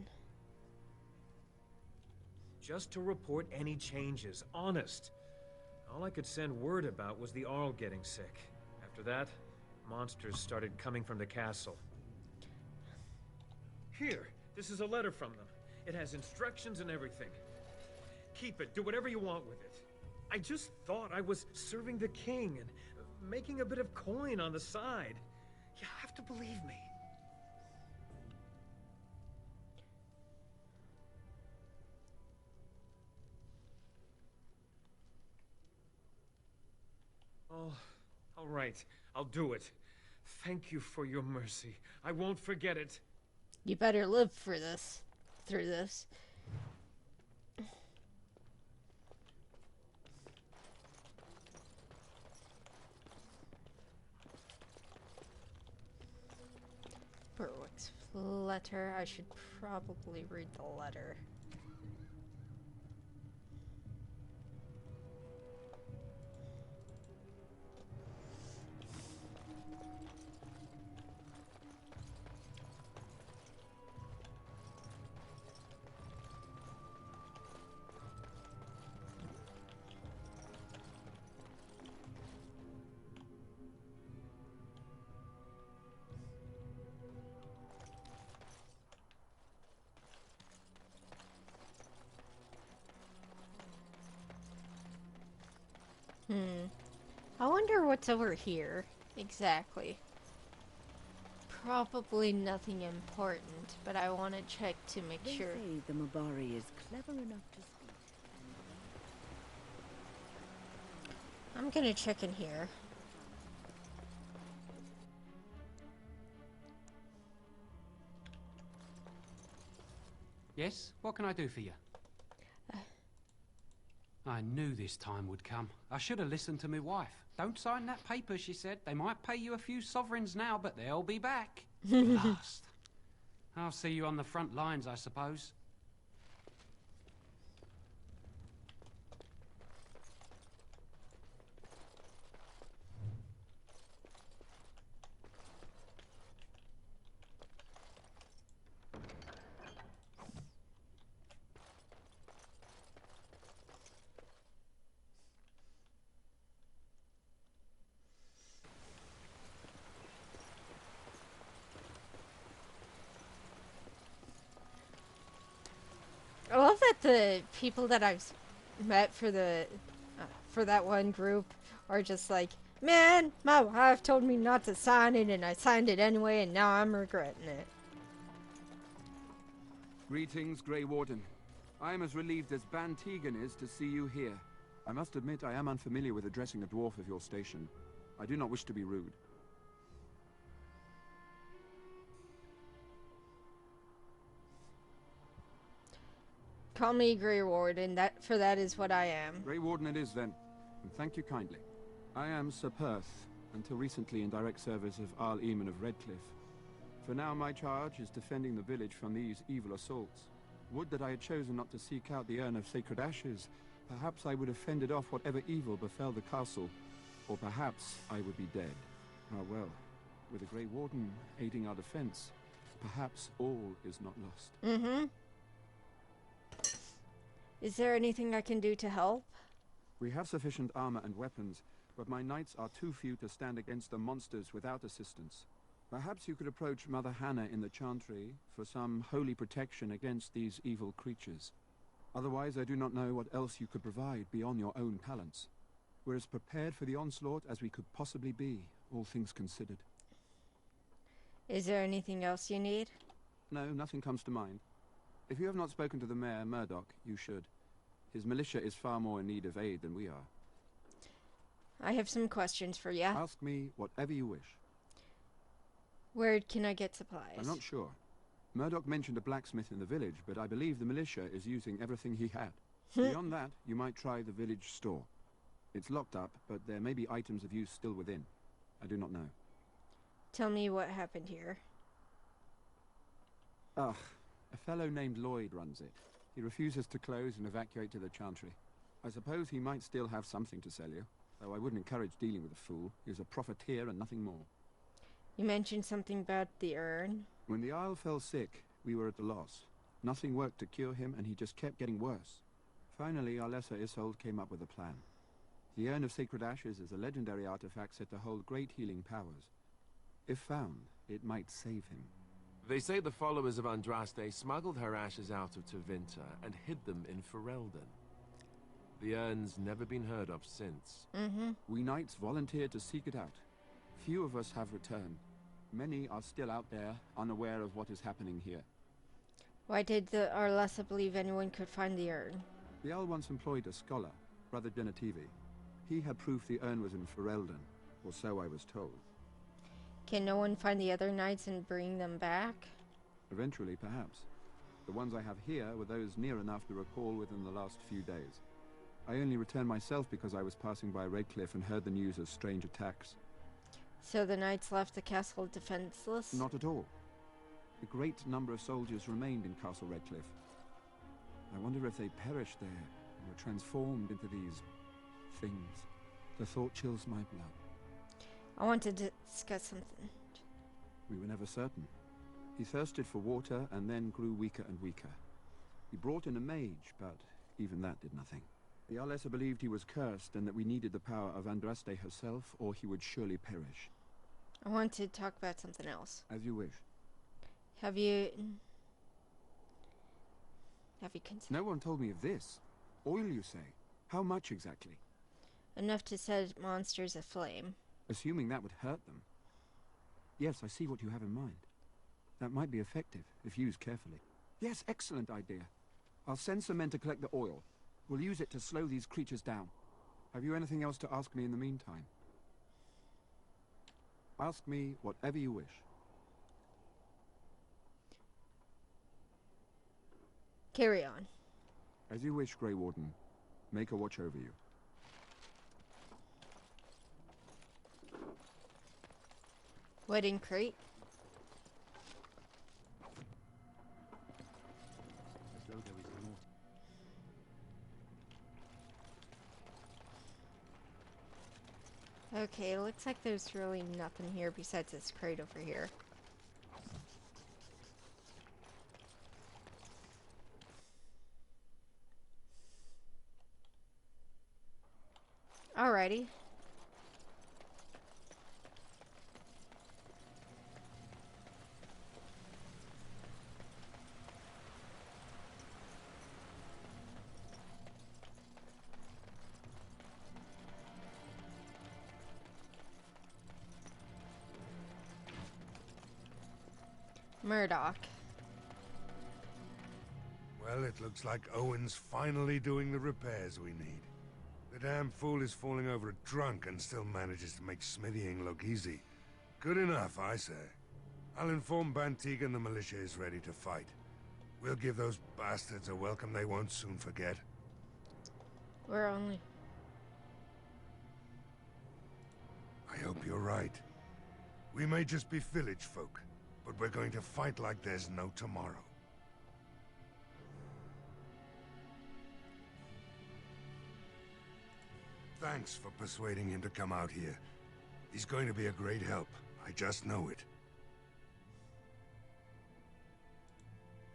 Just to report any changes, honest. All I could send word about was the Arl getting sick. After that, monsters started coming from the castle. Here, this is a letter from them. It has instructions and everything. Keep it, do whatever you want with it. I just thought I was serving the king and making a bit of coin on the side. You have to believe me. All right, I'll do it. Thank you for your mercy. I won't forget it. You better live for this. Through this. Berwick's letter. I should probably read the letter. I wonder what's over here. Exactly. Probably nothing important, but I want to check to make sure. They say the Mabari is clever enough to speak. I'm gonna check in here. Yes? What can I do for you? I knew this time would come. I should have listened to my wife. Don't sign that paper, she said. They might pay you a few sovereigns now, but they'll be back. Last. I'll see you on the front lines, I suppose. I love that the people that I've met for the for that one group are just like, man, my wife told me not to sign it and I signed it anyway and now I'm regretting it. Greetings, Grey Warden. I am as relieved as Ban Tegan is to see you here. I must admit I am unfamiliar with addressing a dwarf of your station. I do not wish to be rude. Call me Grey Warden, that is what I am. Grey Warden it is then, and thank you kindly. I am Sir Perth, until recently in direct service of Arl Eamon of Redcliff. For now my charge is defending the village from these evil assaults. Would that I had chosen not to seek out the urn of sacred ashes. Perhaps I would have fended off whatever evil befell the castle, or perhaps I would be dead. Ah well, with a Grey Warden aiding our defense, perhaps all is not lost. Mm-hmm. Is there anything I can do to help? We have sufficient armor and weapons, but my knights are too few to stand against the monsters without assistance. Perhaps you could approach Mother Hannah in the Chantry for some holy protection against these evil creatures. Otherwise, I do not know what else you could provide beyond your own talents. We're as prepared for the onslaught as we could possibly be, all things considered. Is there anything else you need? No, nothing comes to mind. If you have not spoken to the Mayor, Murdoch, you should. His militia is far more in need of aid than we are. I have some questions for you. Ask me whatever you wish. Where can I get supplies? I'm not sure. Murdoch mentioned a blacksmith in the village, but I believe the militia is using everything he had. Beyond that, you might try the village store. It's locked up, but there may be items of use still within. I do not know. Tell me what happened here. Ugh. A fellow named Lloyd runs it. He refuses to close and evacuate to the Chantry. I suppose he might still have something to sell you, though I wouldn't encourage dealing with a fool. He's a profiteer and nothing more. You mentioned something about the urn. When the Isle fell sick, we were at a loss. Nothing worked to cure him, and he just kept getting worse. Finally, our lesser Isolde came up with a plan. The Urn of Sacred Ashes is a legendary artifact said to hold great healing powers. If found, it might save him. They say the followers of Andraste smuggled her ashes out of Tevinter and hid them in Ferelden. The urn's never been heard of since. We knights volunteered to seek it out. Few of us have returned. Many are still out there, unaware of what is happening here. Why did the Arlessa believe anyone could find the urn? The Jarl once employed a scholar, Brother Genetivi. He had proof the urn was in Ferelden. Or so I was told. Can no one find the other knights and bring them back? Eventually, perhaps. The ones I have here were those near enough to recall within the last few days. I only returned myself because I was passing by Redcliff and heard the news of strange attacks. So the knights left the castle defenseless? Not at all. A great number of soldiers remained in Castle Redcliff. I wonder if they perished there and were transformed into these things. The thought chills my blood. I want to discuss something. We were never certain. He thirsted for water and then grew weaker and weaker. He brought in a mage, but even that did nothing. The Arlessa believed he was cursed and that we needed the power of Andraste herself, or he would surely perish. I want to talk about something else. As you wish. Have you considered... No one told me of this. Oil, you say? How much exactly? Enough to set monsters aflame. Assuming that would hurt them. Yes, I see what you have in mind. That might be effective, if used carefully. Yes, excellent idea. I'll send some men to collect the oil. We'll use it to slow these creatures down. Have you anything else to ask me in the meantime? Ask me whatever you wish. Carry on. As you wish, Grey Warden. Make a watch over you. Wedding crate. Okay, looks like there's really nothing here besides this crate over here. Alrighty. Murdoch. Well, it looks like Owen's finally doing the repairs we need. The damn fool is falling over drunk and still manages to make smithying look easy. Good enough, I say. I'll inform Bantig and the militia is ready to fight. We'll give those bastards a welcome they won't soon forget. We're only... I hope you're right. We may just be village folk, but we're going to fight like there's no tomorrow. Thanks for persuading him to come out here. He's going to be a great help. I just know it.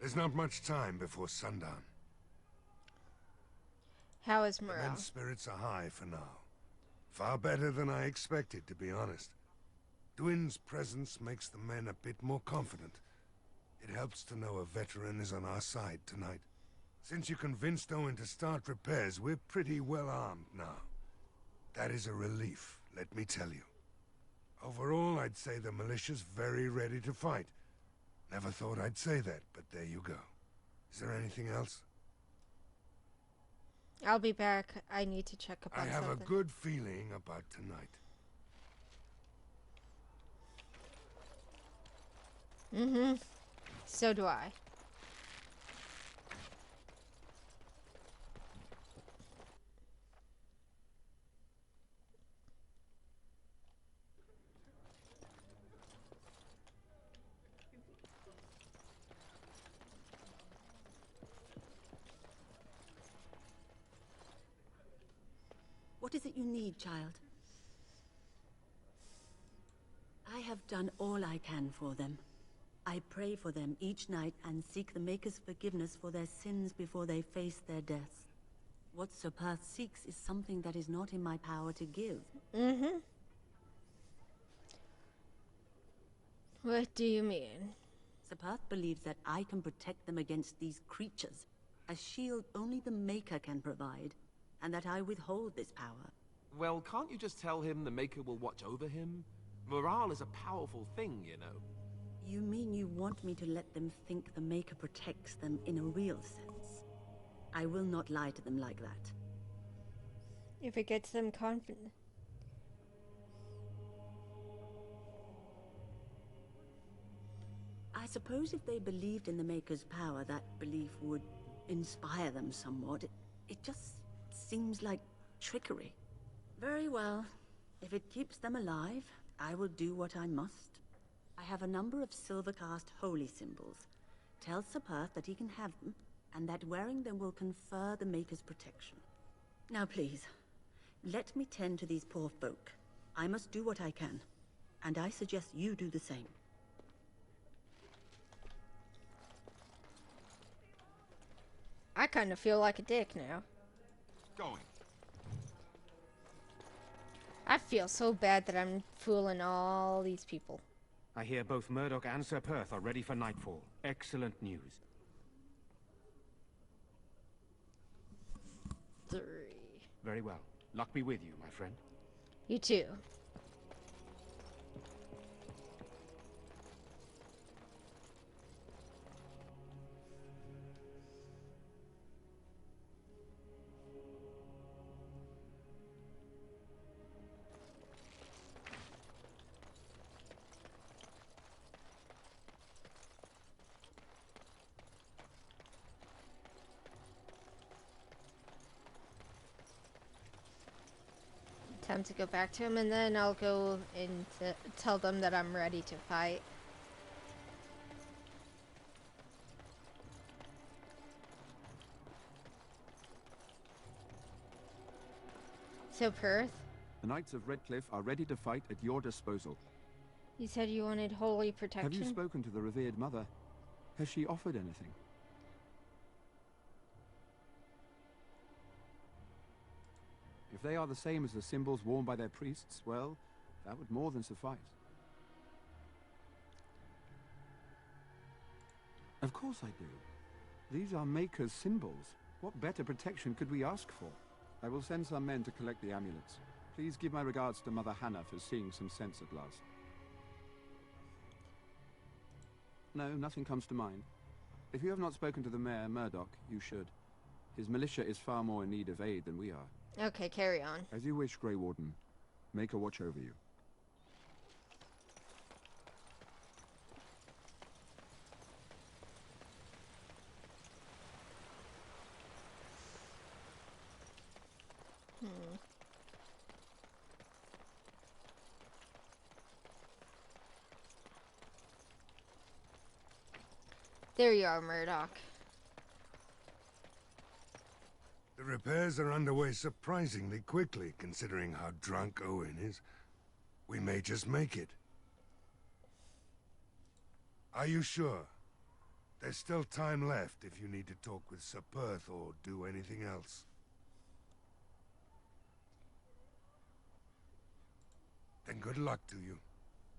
There's not much time before sundown. How is The morale? men's spirits are high for now. Far better than I expected, to be honest. Dwin's presence makes the men a bit more confident. It helps to know a veteran is on our side tonight. Since you convinced Owen to start repairs, we're pretty well armed now. That is a relief, let me tell you. Overall, I'd say the militia's very ready to fight. Never thought I'd say that, but there you go. Is there anything else? I'll be back. I need to check up on I have something. a good feeling about tonight. Mm-hmm. So do I. What is it you need, child? I have done all I can for them. I pray for them each night and seek the Maker's forgiveness for their sins before they face their deaths. What Sir Perth seeks is something that is not in my power to give. Mm-hmm. What do you mean? Sir Perth believes that I can protect them against these creatures, a shield only the Maker can provide, and that I withhold this power. Well, can't you just tell him the Maker will watch over him? Morale is a powerful thing, you know. You mean you want me to let them think the Maker protects them in a real sense? I will not lie to them like that. If it gets them confident. I suppose if they believed in the Maker's power, that belief would inspire them somewhat. It just seems like trickery. Very well. If it keeps them alive, I will do what I must. I have a number of silver-cast holy symbols. Tell Sir Perth that he can have them, and that wearing them will confer the Maker's protection. Now please, let me tend to these poor folk. I must do what I can, and I suggest you do the same. I kind of feel like a dick now. Going. I feel so bad that I'm fooling all these people. I hear both Murdoch and Sir Perth are ready for nightfall. Excellent news. 3. Very well. Luck be with you, my friend. You too. Time to go back to him, and then I'll go and tell them that I'm ready to fight. So, Perth? The Knights of Redcliff are ready to fight at your disposal. You said you wanted holy protection? Have you spoken to the revered mother? Has she offered anything? If they are the same as the symbols worn by their priests, well, that would more than suffice. Of course I do. These are Maker's symbols. What better protection could we ask for? I will send some men to collect the amulets. Please give my regards to Mother Hannah for seeing some sense at last. No, nothing comes to mind. If you have not spoken to the Mayor, Murdoch, you should. His militia is far more in need of aid than we are. Okay, carry on. As you wish, Grey Warden. Maker watch over you. There you are, Murdoch. The repairs are underway surprisingly quickly, considering how drunk Owen is. We may just make it. Are you sure? There's still time left if you need to talk with Sir Perth or do anything else. Then good luck to you.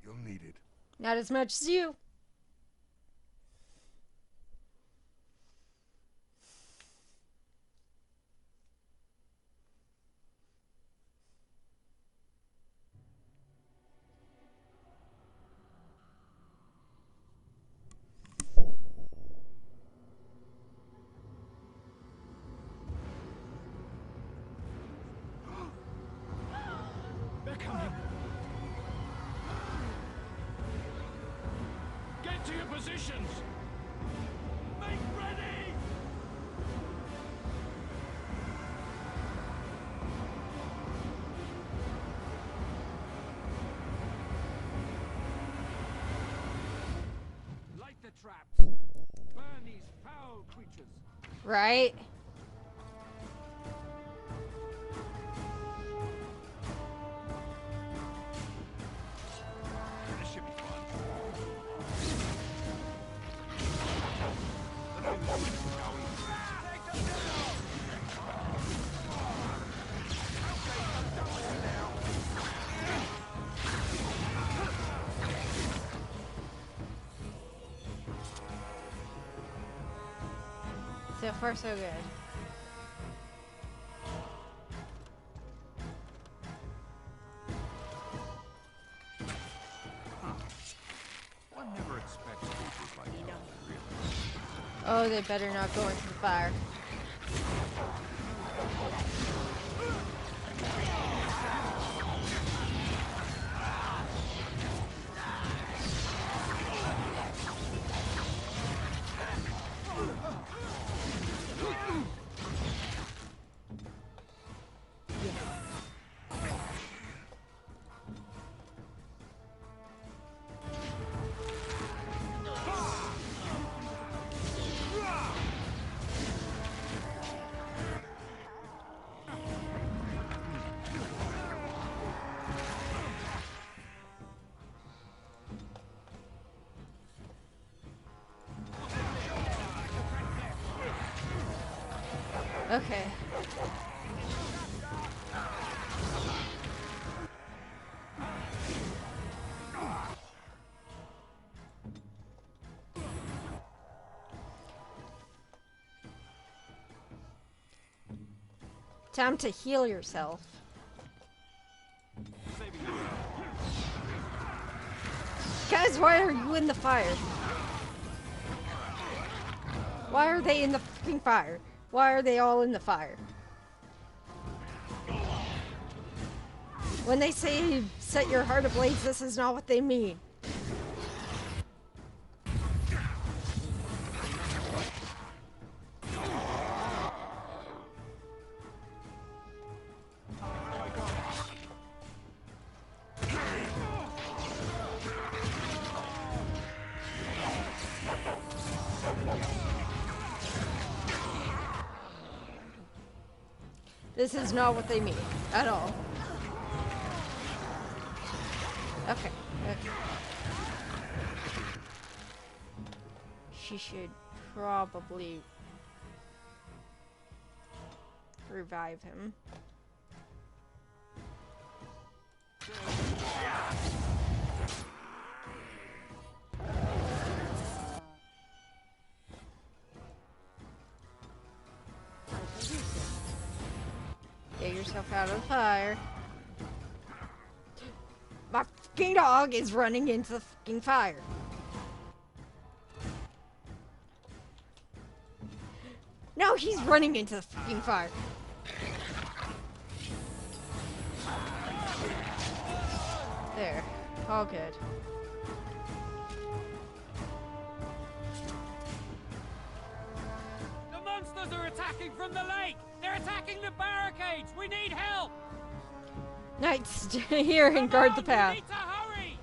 You'll need it. Not as much as you. They're coming. Get to your positions. Make ready. Light the traps. Burn these foul creatures. Right? This should be fun. So far, so good. One never expects creatures like that, really. Oh, they better not go into the fire. Okay. Time to heal yourself. Guys, why are you in the fire? Why are they in the fucking fire? Why are they all in the fire? When they say set your heart ablaze, this is not what they mean. This is not what they mean at all. Okay, okay. She should probably revive him. Get yourself out of the fire. My fucking dog is running into the fucking fire. No, he's running into the fucking fire. There. All good. The monsters are attacking from the lake! They're attacking the barricades! We need help! Knights, stay here and guard the path. We need to hurry!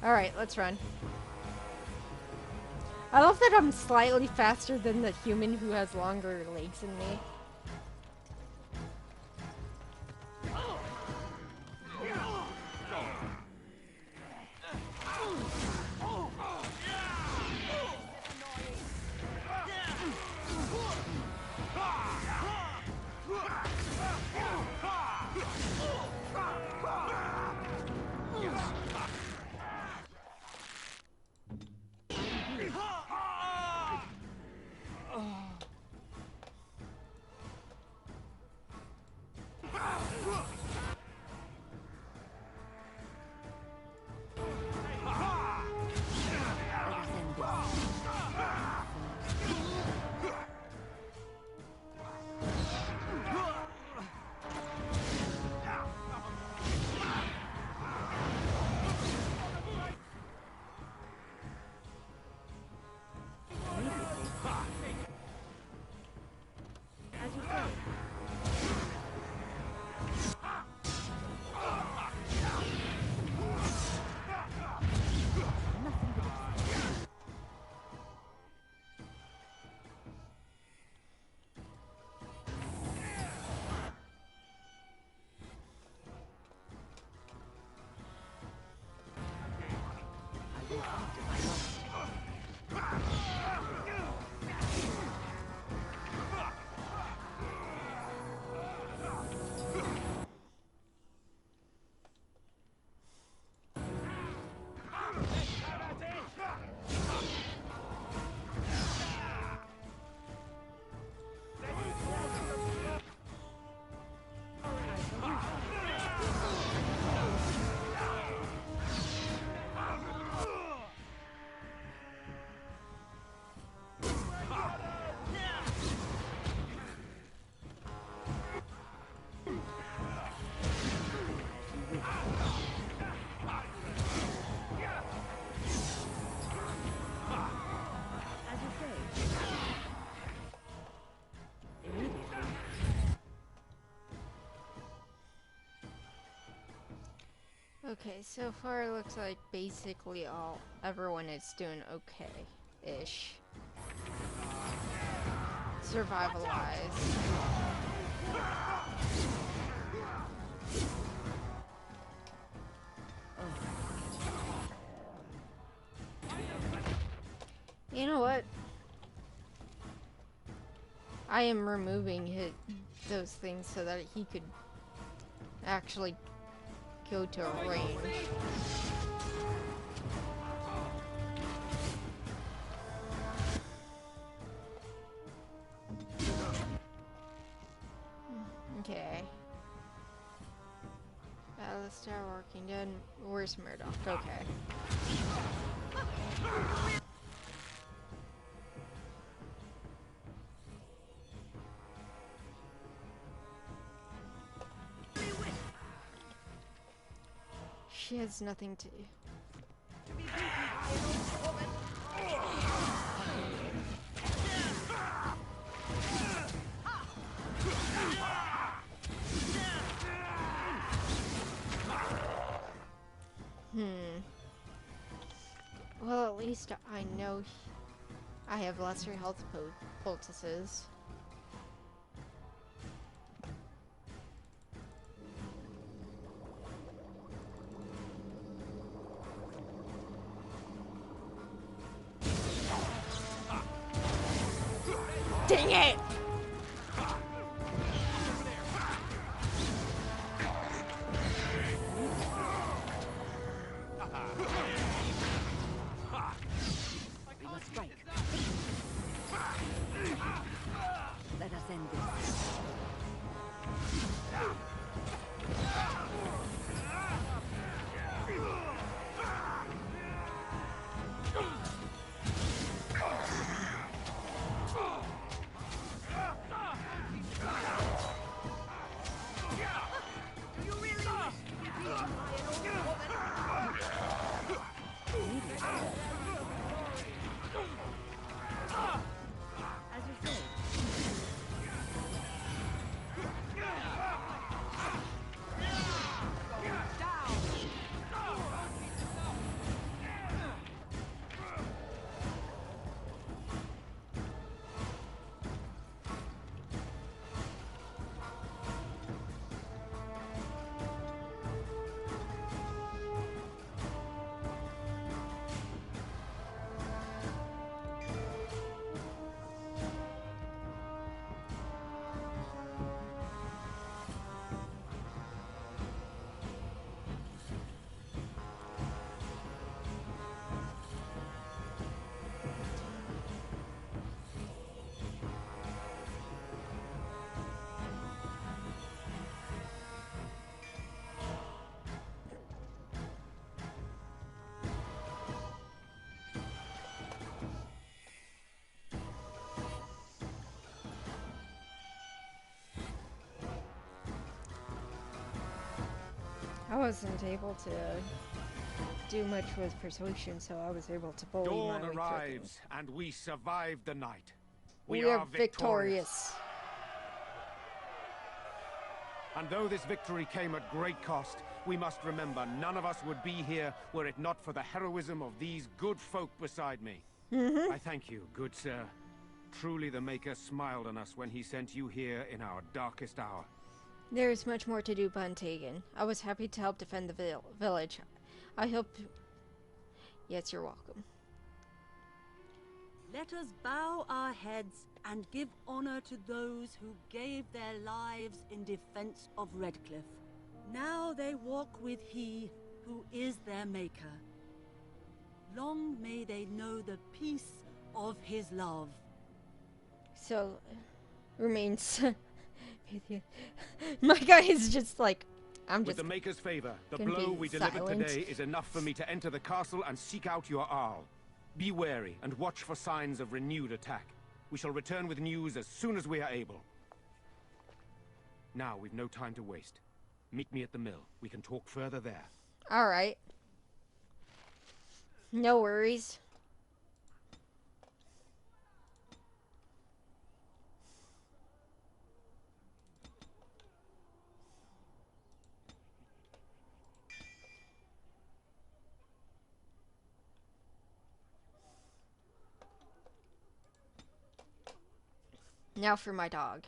Alright, let's run. I love that I'm slightly faster than the human who has longer legs than me. Okay, so far it looks like basically everyone is doing okay-ish. Survival-wise. You know what? I am removing those things so that he could actually go to a range. Okay. Alistair working done. Where's Murdoch? Okay. She has nothing to. Well, at least I know I have lesser health poultices. Dang it! We must strike. Let us end this. I wasn't able to do much with persuasion, so I was able to bully my Dawn way arrives, and we survived the night. We are victorious. And though this victory came at great cost, we must remember none of us would be here were it not for the heroism of these good folk beside me. I thank you, good sir. Truly the Maker smiled on us when he sent you here in our darkest hour. There is much more to do, Buntagan. I was happy to help defend the village. I hope... Yes, you're welcome. Let us bow our heads and give honor to those who gave their lives in defense of Redcliff. Now they walk with he who is their maker. Long may they know the peace of his love. So, remains... My guy is just like... With the Maker's favor, the blow we delivered today is enough for me to enter the castle and seek out your Arl. Be wary and watch for signs of renewed attack. We shall return with news as soon as we are able. Now, we've no time to waste. Meet me at the mill. We can talk further there. Alright. No worries. Now for my dog.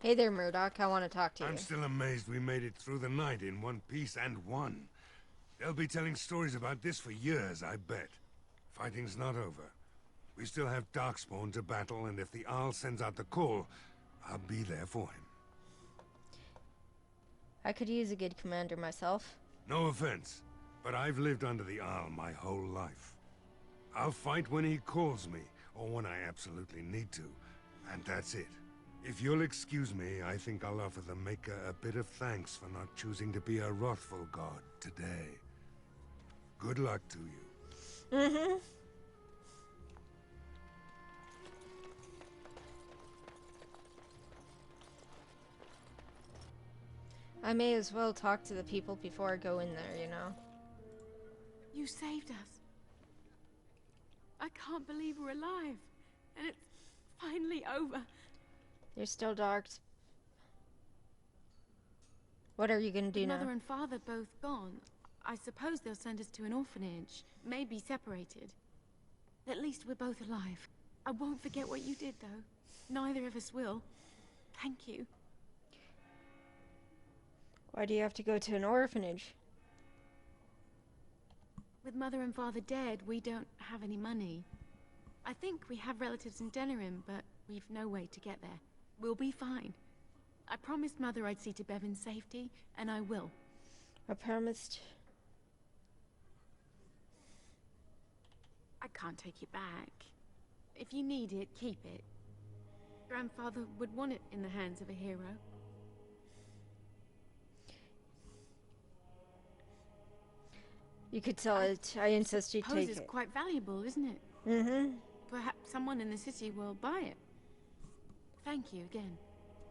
Hey there, Murdoch. I want to talk to you. I'm still amazed we made it through the night in one piece and won. They'll be telling stories about this for years, I bet. Fighting's not over. We still have Darkspawn to battle, and if the Arl sends out the call, I'll be there for him. I could use a good commander myself. No offense, but I've lived under the Arl my whole life. I'll fight when he calls me, or when I absolutely need to, and that's it. If you'll excuse me, I think I'll offer the Maker a bit of thanks for not choosing to be a wrathful god today. Good luck to you. Mm-hmm. I may as well talk to the people before I go in there, you know? You saved us. I can't believe we're alive. And it's finally over. There's still Darks. What are you gonna do now? Mother and father both gone. I suppose they'll send us to an orphanage. Maybe separated. At least we're both alive. I won't forget what you did, though. Neither of us will. Thank you. Why do you have to go to an orphanage? With Mother and Father dead, we don't have any money. I think we have relatives in Denerim, but we've no way to get there. We'll be fine. I promised Mother I'd see to Bevan's safety, and I will. I promised. I can't take it back. If you need it, keep it. Grandfather would want it in the hands of a hero. You could sell it. I insist you take It's it. quite valuable, isn't it? Mm-hmm. Perhaps someone in the city will buy it. Thank you again.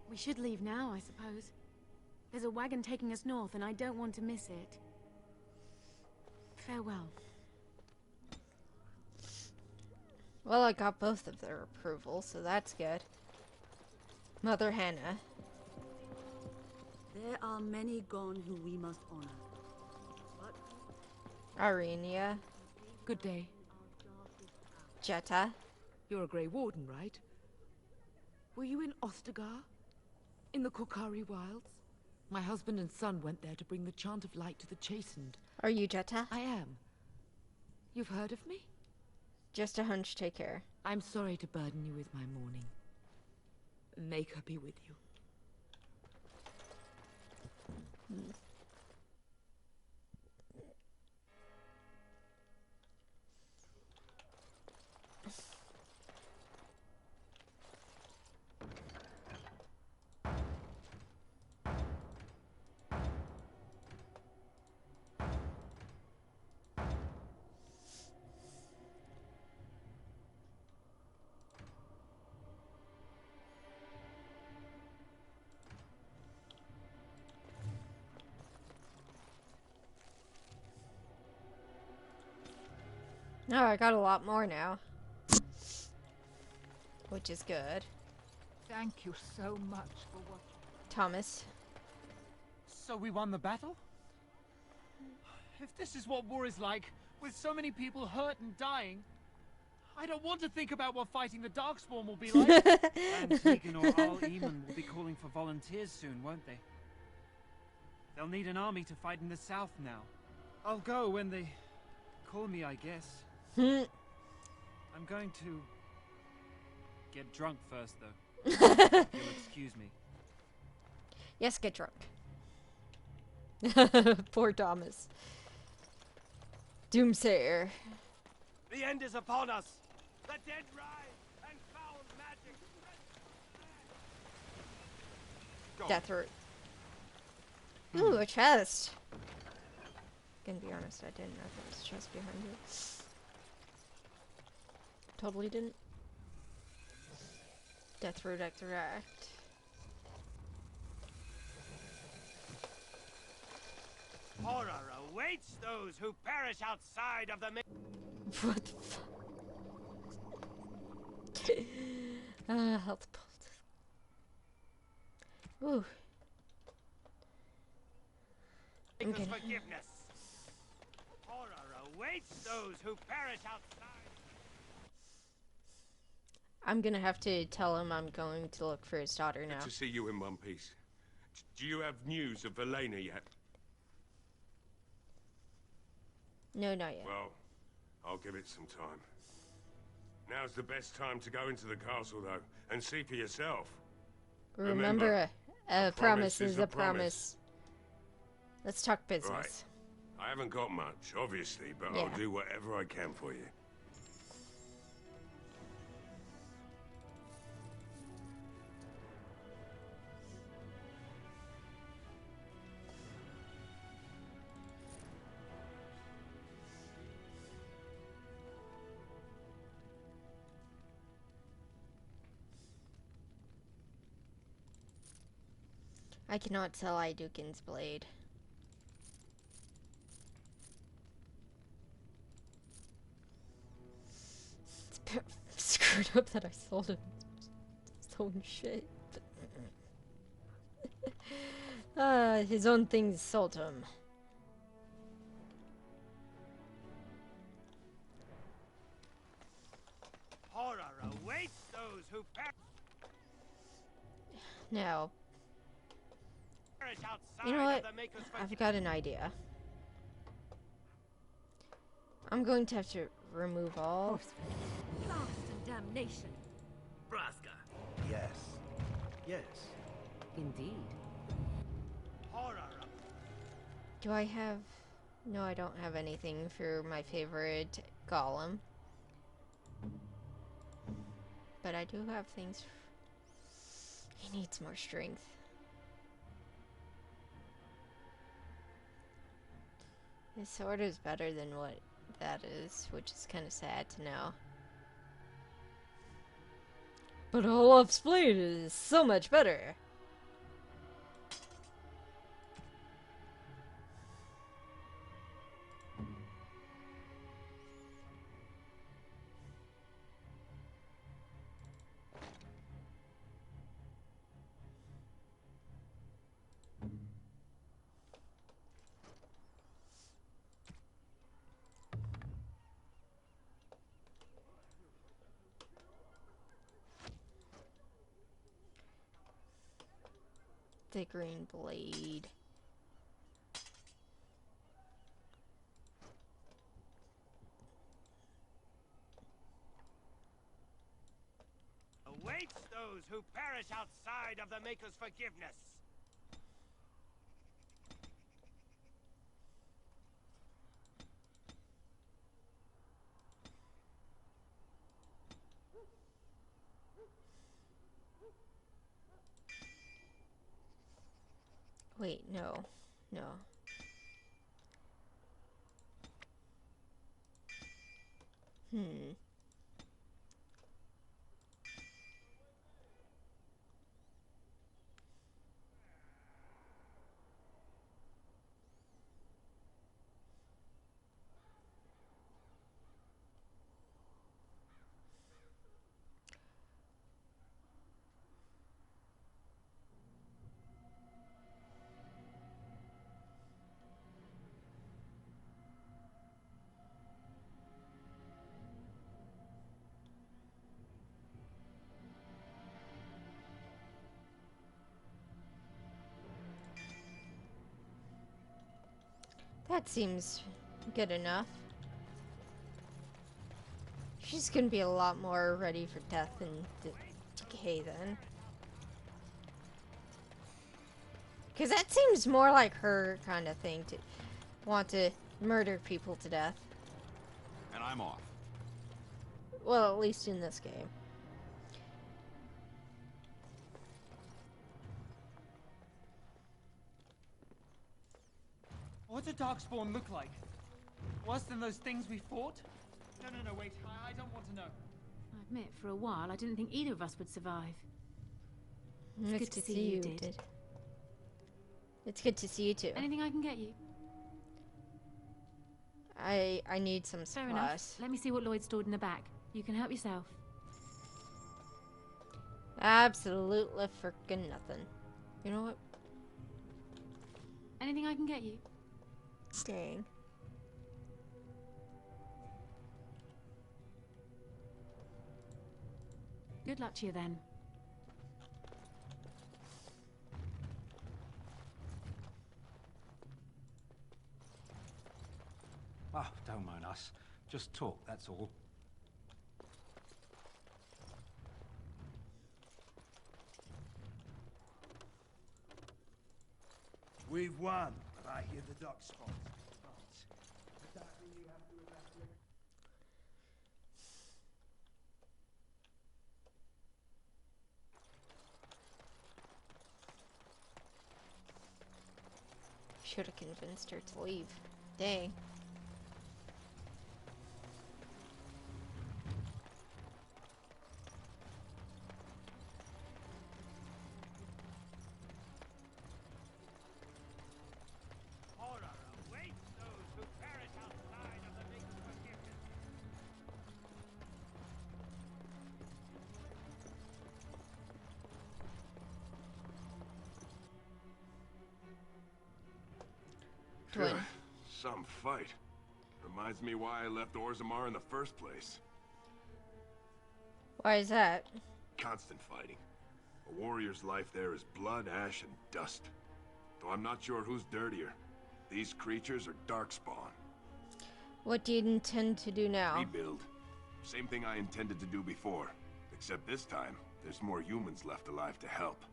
We should leave now, I suppose. There's a wagon taking us north, and I don't want to miss it. Farewell. Well, I got both of their approval, so that's good. Mother Hannah. There are many gone who we must honor. Arenia. Good day. Jetta. You're a Grey Warden, right? Were you in Ostagar? In the Korkari Wilds? My husband and son went there to bring the chant of light to the chastened. Are you Jetta? I am. You've heard of me? Just a hunch, take care. I'm sorry to burden you with my mourning. May her be with you. Oh, I got a lot more now. Which is good. Thank you so much for what... Thomas. So we won the battle? If this is what war is like, with so many people hurt and dying, I don't want to think about what fighting the Darkspawn will be like. And Tegan or Al Eamon will be calling for volunteers soon, won't they? They'll need an army to fight in the south now. I'll go when they call me, I guess. I'm going to get drunk first, though. You'll excuse me. Yes, get drunk. Poor Thomas. Doomsayer. The end is upon us. The dead rise, and foul magic. Deathroot. Ooh, a chest. Gonna be honest, I didn't know there was a chest behind it. Totally didn't. Deathroot extract. Horror awaits those who perish outside of the... What the fuck? Health bolt. Ooh. I'm Because getting... forgiveness. Horror awaits those who perish outside. I'm gonna have to tell him I'm going to look for his daughter now. Good to see you in one piece. Do you have news of Elena yet? No, not yet. Well, I'll give it some time. Now's the best time to go into the castle, though, and see for yourself. Remember, a promise is a promise. Let's talk business. Right. I haven't got much, obviously, but Yeah. I'll do whatever I can for you. I cannot sell Idukin's blade. It's a bit screwed up that I sold him his own shit. His own things sold him. Horror awaits those who Now, perish outside you know what? of the Maker's I've got an idea. I'm going to have to remove all. Blast and damnation. Braska. Yes. Yes. Indeed. Horror. Do I have... No, I don't have anything for my favorite golem. But I do have things... He needs more strength. His sword is better than what that is, which is kind of sad to know. But Olaf's blade is so much better. The green blade. Awaits those who perish outside of the Maker's forgiveness. Wait, no. No. Hmm. That seems good enough. She's gonna be a lot more ready for death and decay then. Because that seems more like her kind of thing, to want to murder people to death. And I'm off. Well, at least in this game. What did Darkspawn look like? Worse than those things we fought? No, wait. I don't want to know. I admit, for a while, I didn't think either of us would survive. It's good to see you did. It's good to see you too. Anything I can get you? I need some Fair supplies. enough. Let me see what Lloyd stored in the back. You can help yourself. Absolutely freaking nothing. You know what? Anything I can get you? Staying. Good luck to you then. Oh, don't mind us. Just talk, that's all. We've won, but I hear the Darkspawn. Does that mean you have to evacuate? Should have convinced her to leave. Dang. Horror awaits those who perish outside of the Maker's forgiveness. Twin. Some fight. Reminds me why I left Orzammar in the first place. Why is that? Constant fighting. A warrior's life there is blood, ash, and dust. Though I'm not sure who's dirtier. These creatures are Darkspawn. What do you intend to do now? Rebuild. Same thing I intended to do before. Except this time, there's more humans left alive to help.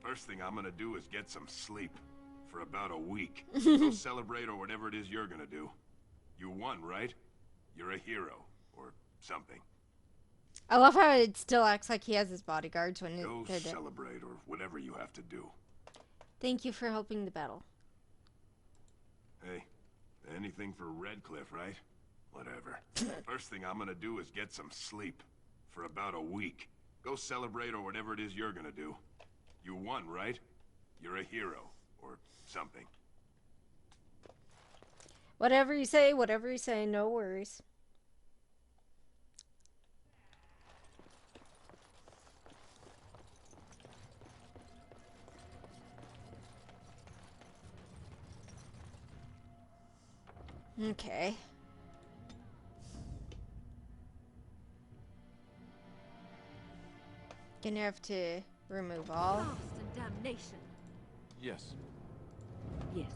First thing I'm gonna do is get some sleep. For about a week. Go celebrate or whatever it is you're gonna do. You won, right? You're a hero. Or something. I love how it still acts like he has his bodyguards when Go they're dead. celebrate or whatever you have to do. Thank you for helping the battle. Hey, anything for Redcliff, right? Whatever. First thing I'm gonna do is get some sleep. For about a week. Go celebrate or whatever it is you're gonna do. You won, right? You're a hero. Or something. Whatever you say, no worries. Okay. Gonna have to remove all. Blast and damnation. Yes. Yes.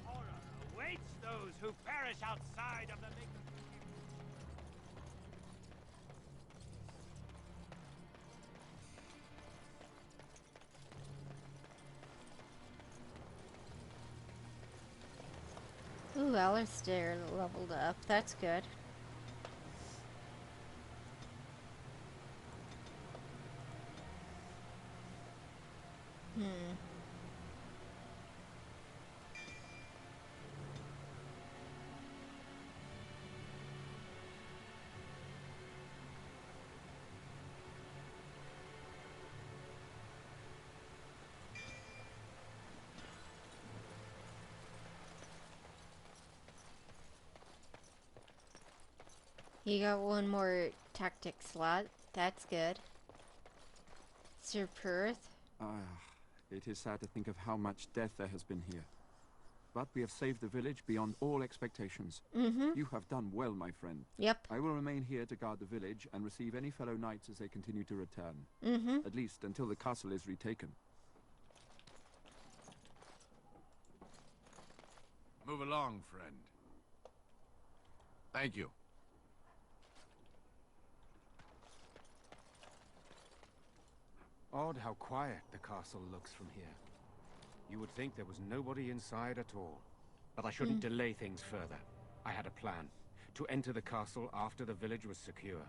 Horror awaits those who perish outside of the Maker's Ooh, Alistair leveled up. That's good. You got one more tactic slot. That's good. Sir Perth. It is sad to think of how much death there has been here. But we have saved the village beyond all expectations. You have done well, my friend. Yep. I will remain here to guard the village and receive any fellow knights as they continue to return. At least until the castle is retaken. Move along, friend. Thank you. Odd how quiet the castle looks from here. You would think there was nobody inside at all. But I shouldn't delay things further. I had a plan. To enter the castle after the village was secure.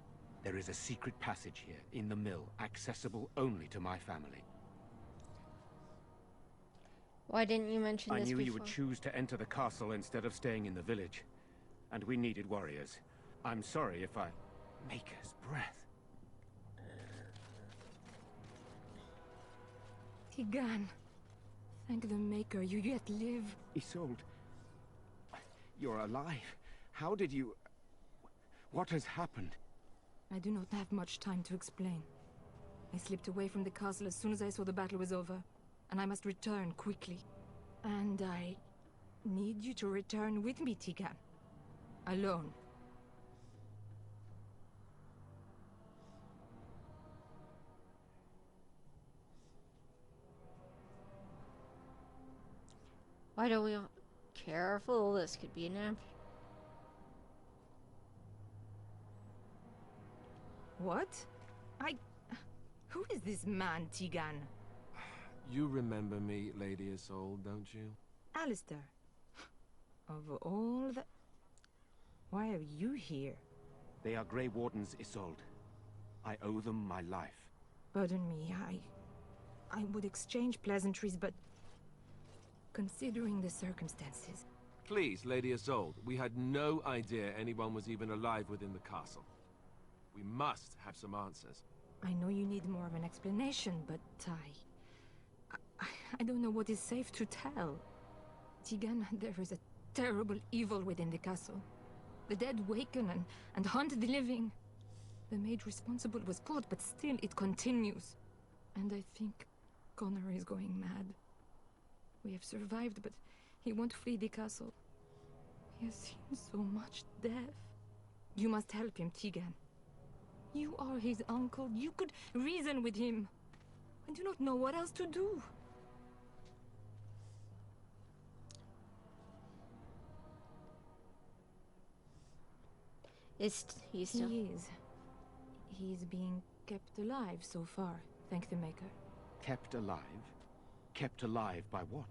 There is a secret passage here, in the mill, accessible only to my family. Why didn't you mention this I knew before? you would choose to enter the castle instead of staying in the village. And we needed warriors. I'm sorry if I... Maker's breath. Tigan. Thank the Maker, you yet live. Isolde. You're alive. How did you... What has happened? I do not have much time to explain. I slipped away from the castle as soon as I saw the battle was over, and I must return quickly. And I need you to return with me, Tigan. Alone. Why don't we... Careful, this could be an amp. What? Who is this man, Tegan? You remember me, Lady Isolde, don't you? Alistair. Of all the... Why are you here? They are Grey Wardens, Isolde. I owe them my life. Pardon me, I would exchange pleasantries, but... Considering the circumstances... Please, Lady Isolde, we had no idea anyone was even alive within the castle. We must have some answers. I know you need more of an explanation, but I don't know what is safe to tell. Tegan, there is a terrible evil within the castle. The dead waken and haunt the living. The maid responsible was caught, but still it continues. And I think Connor is going mad. We have survived, but he won't flee the castle. He has seen so much death. You must help him, Tegan. You are his uncle. You could reason with him. I do not know what else to do. Is he still... He is. He's being kept alive so far, thank the Maker. Kept alive? Kept alive by what?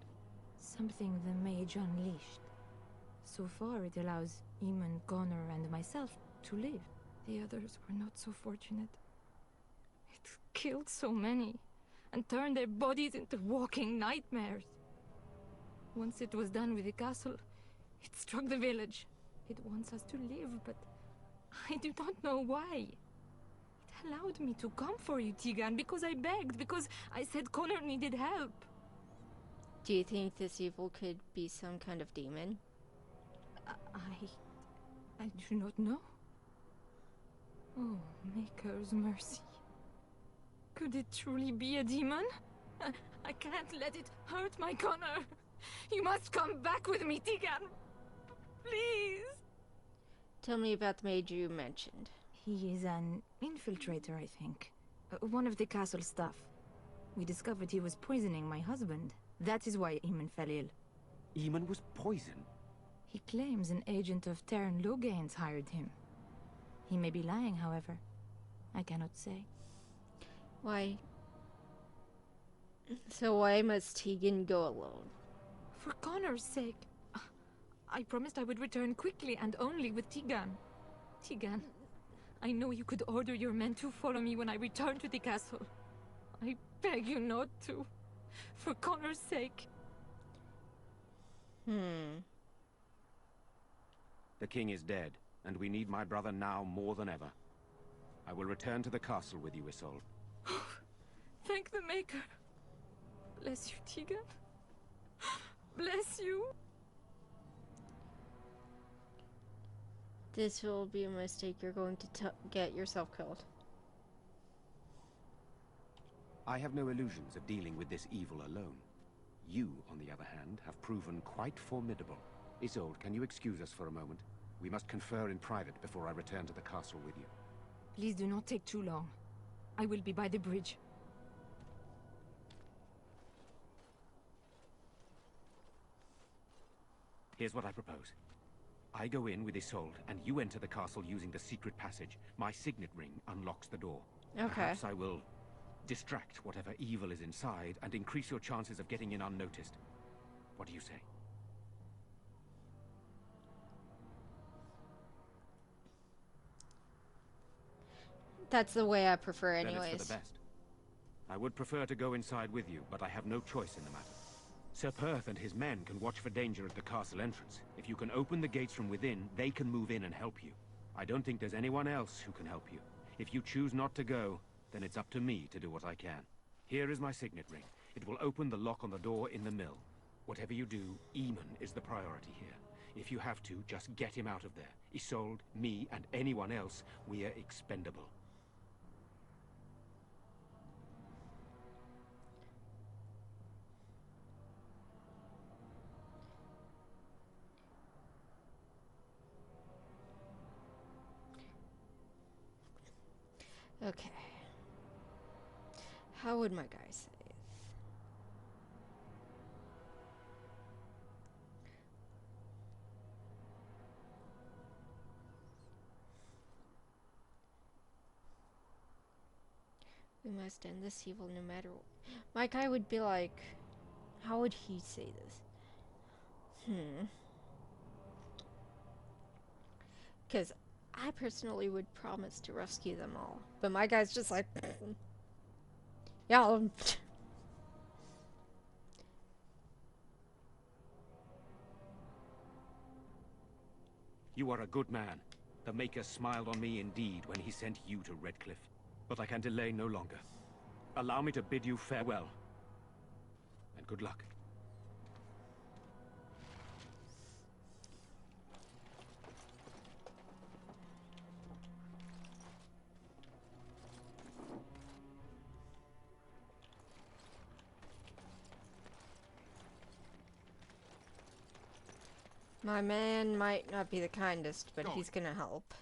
Something the mage unleashed. So far it allows Eamon, Connor, and myself to live. The others were not so fortunate. It killed so many, and turned their bodies into walking nightmares. Once it was done with the castle, it struck the village. It wants us to live, but I do not know why. It allowed me to come for you, Tegan, because I begged, because I said Connor needed help. Do you think this evil could be some kind of demon? I do not know. Oh, Maker's mercy. Could it truly be a demon? I can't let it hurt my Connor. You must come back with me, Tegan. Please. Tell me about the maid you mentioned. He is an infiltrator, I think. One of the castle staff. We discovered he was poisoning my husband. That is why Eamon fell ill. Eamon was poisoned? He claims an agent of Terran Logains hired him. He may be lying, however. I cannot say. Why? So why must Tegan go alone? For Connor's sake. I promised I would return quickly and only with Tegan. Tegan, I know you could order your men to follow me when I return to the castle. I beg you not to. For Connor's sake. The king is dead, and we need my brother now more than ever. I will return to the castle with you, Isolde. Thank the Maker. Bless you, Tegan. Bless you. This will be a mistake. You're going to get yourself killed. I have no illusions of dealing with this evil alone. You, on the other hand, have proven quite formidable. Isolde, can you excuse us for a moment? We must confer in private before I return to the castle with you. Please do not take too long. I will be by the bridge. Here's what I propose. I go in with Isolde, and you enter the castle using the secret passage. My signet ring unlocks the door. Okay. Perhaps I will distract whatever evil is inside and increase your chances of getting in unnoticed. What do you say? That's the way I prefer Then anyways. it's for the best. I would prefer to go inside with you, but I have no choice in the matter. Sir Perth and his men can watch for danger at the castle entrance. If you can open the gates from within, they can move in and help you. I don't think there's anyone else who can help you. If you choose not to go, then it's up to me to do what I can. Here is my signet ring. It will open the lock on the door in the mill. Whatever you do, Eamon is the priority here. If you have to, just get him out of there. Isolde, me, and anyone else, we are expendable. Okay. How would my guy say it? We must end this evil no matter what. My guy would be like, how would he say this? Because I personally would promise to rescue them all. But my guy's just like, yeah, You are a good man. The Maker smiled on me indeed when he sent you to Redcliff. But I can delay no longer. Allow me to bid you farewell. And good luck. my man might not be the kindest, but he's gonna help.